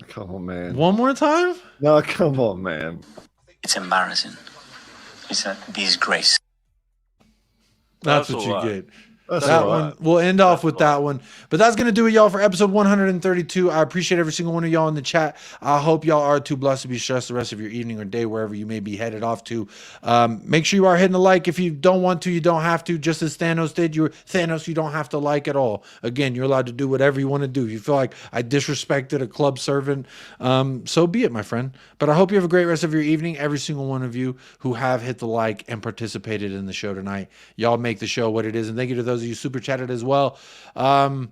Come on, man. One more time? No, come on, man. It's embarrassing. It's a disgrace. That's what you get. That's that all right. one, we'll end off with that one. But that's going to do it, y'all, for episode 132. I appreciate every single one of y'all in the chat. I hope y'all are too blessed to be stressed the rest of your evening or day, wherever you may be headed off to. Make sure you are hitting the like. If you don't want to, you don't have to. Just as Thanos did. Thanos, you don't have to like at all. Again, you're allowed to do whatever you want to do. If you feel like I disrespected a club servant, so be it, my friend. But I hope you have a great rest of your evening, every single one of you who have hit the like and participated in the show tonight. Y'all make the show what it is. And thank you to those of you super chatted as well. So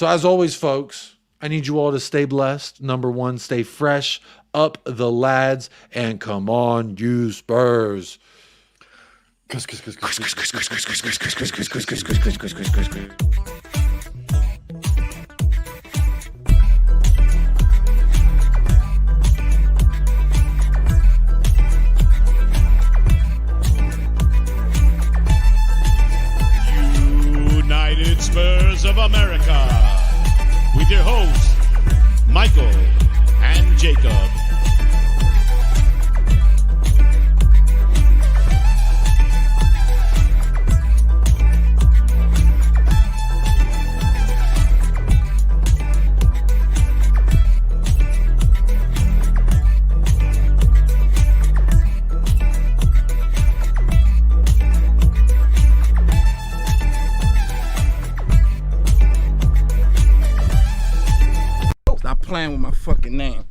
as always, folks, I need you all to stay blessed. Number one, stay fresh, up the lads, and come on, you Spurs. United Spurs of America, with your hosts, Michael and Jacob. Stop playing with my fucking name.